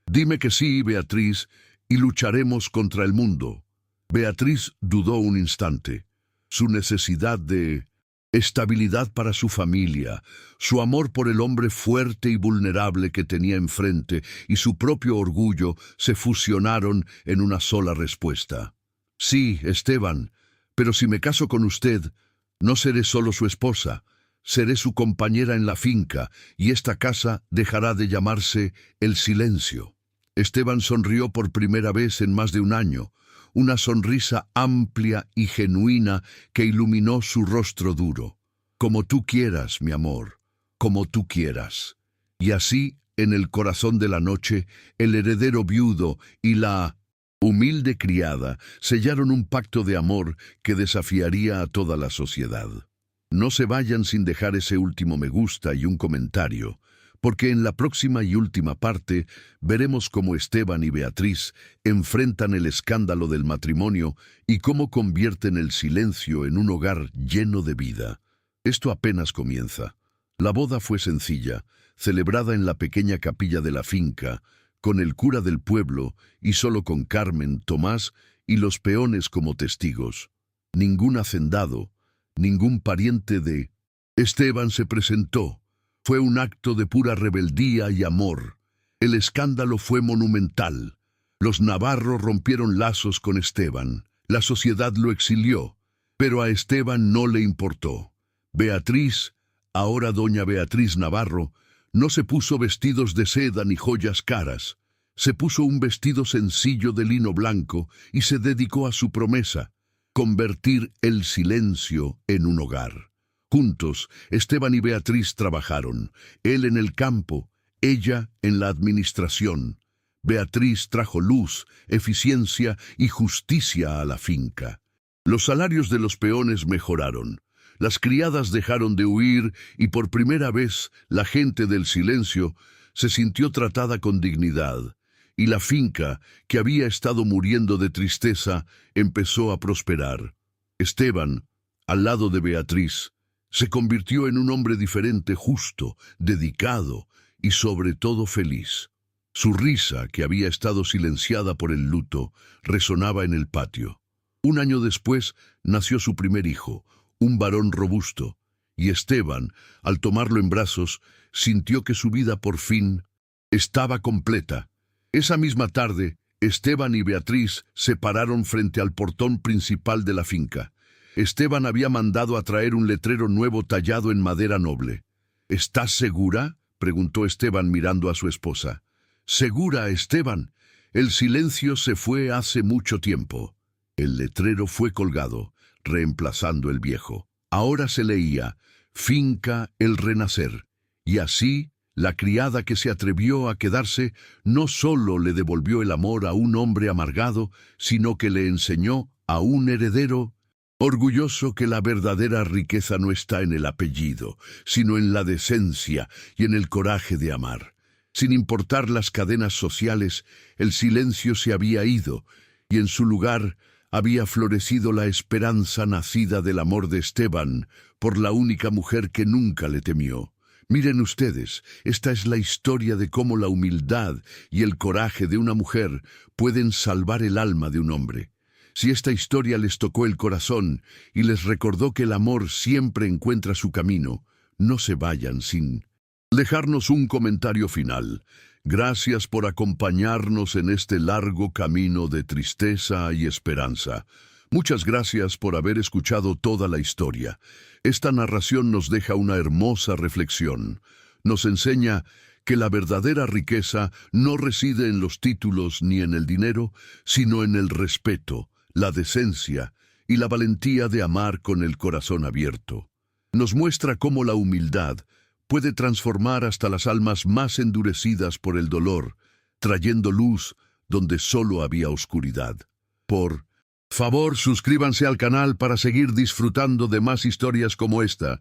Speaker 1: Dime que sí, Beatriz, y lucharemos contra el mundo. Beatriz dudó un instante. Su necesidad de estabilidad para su familia, su amor por el hombre fuerte y vulnerable que tenía enfrente y su propio orgullo se fusionaron en una sola respuesta. Sí, Esteban, pero si me caso con usted, no seré solo su esposa, seré su compañera en la finca y esta casa dejará de llamarse El Silencio. Esteban sonrió por primera vez en más de un año, una sonrisa amplia y genuina que iluminó su rostro duro. Como tú quieras, mi amor, como tú quieras. Y así, en el corazón de la noche, el heredero viudo y la humilde criada sellaron un pacto de amor que desafiaría a toda la sociedad. No se vayan sin dejar ese último me gusta y un comentario, porque en la próxima y última parte veremos cómo Esteban y Beatriz enfrentan el escándalo del matrimonio y cómo convierten el silencio en un hogar lleno de vida. Esto apenas comienza. La boda fue sencilla, celebrada en la pequeña capilla de la finca, con el cura del pueblo y solo con Carmen, Tomás y los peones como testigos. Ningún hacendado, ningún pariente de Esteban se presentó. Fue un acto de pura rebeldía y amor. El escándalo fue monumental. Los navarros rompieron lazos con Esteban. La sociedad lo exilió, pero a Esteban no le importó. Beatriz, ahora doña Beatriz Navarro, no se puso vestidos de seda ni joyas caras. Se puso un vestido sencillo de lino blanco y se dedicó a su promesa, convertir el silencio en un hogar. Juntos, Esteban y Beatriz trabajaron, él en el campo, ella en la administración. Beatriz trajo luz, eficiencia y justicia a la finca. Los salarios de los peones mejoraron. Las criadas dejaron de huir y por primera vez la gente del silencio se sintió tratada con dignidad. Y la finca, que había estado muriendo de tristeza, empezó a prosperar. Esteban, al lado de Beatriz, se convirtió en un hombre diferente, justo, dedicado y sobre todo feliz. Su risa, que había estado silenciada por el luto, resonaba en el patio. Un año después nació su primer hijo, un varón robusto, y Esteban, al tomarlo en brazos, sintió que su vida por fin estaba completa. Esa misma tarde, Esteban y Beatriz se pararon frente al portón principal de la finca. Esteban había mandado a traer un letrero nuevo tallado en madera noble. ¿Estás segura?, preguntó Esteban mirando a su esposa. «Segura, Esteban. El silencio se fue hace mucho tiempo». El letrero fue colgado, reemplazando el viejo. Ahora se leía, «Finca El Renacer». Y así, la criada que se atrevió a quedarse no solo le devolvió el amor a un hombre amargado, sino que le enseñó a un heredero orgulloso que la verdadera riqueza no está en el apellido, sino en la decencia y en el coraje de amar. Sin importar las cadenas sociales, el silencio se había ido, y en su lugar había florecido la esperanza nacida del amor de Esteban por la única mujer que nunca le temió. Miren ustedes, esta es la historia de cómo la humildad y el coraje de una mujer pueden salvar el alma de un hombre. Si esta historia les tocó el corazón y les recordó que el amor siempre encuentra su camino, no se vayan sin dejarnos un comentario final. Gracias por acompañarnos en este largo camino de tristeza y esperanza. Muchas gracias por haber escuchado toda la historia. Esta narración nos deja una hermosa reflexión. Nos enseña que la verdadera riqueza no reside en los títulos ni en el dinero, sino en el respeto, la decencia y la valentía de amar con el corazón abierto. Nos muestra cómo la humildad puede transformar hasta las almas más endurecidas por el dolor, trayendo luz donde solo había oscuridad. Por Favor, suscríbanse al canal para seguir disfrutando de más historias como esta.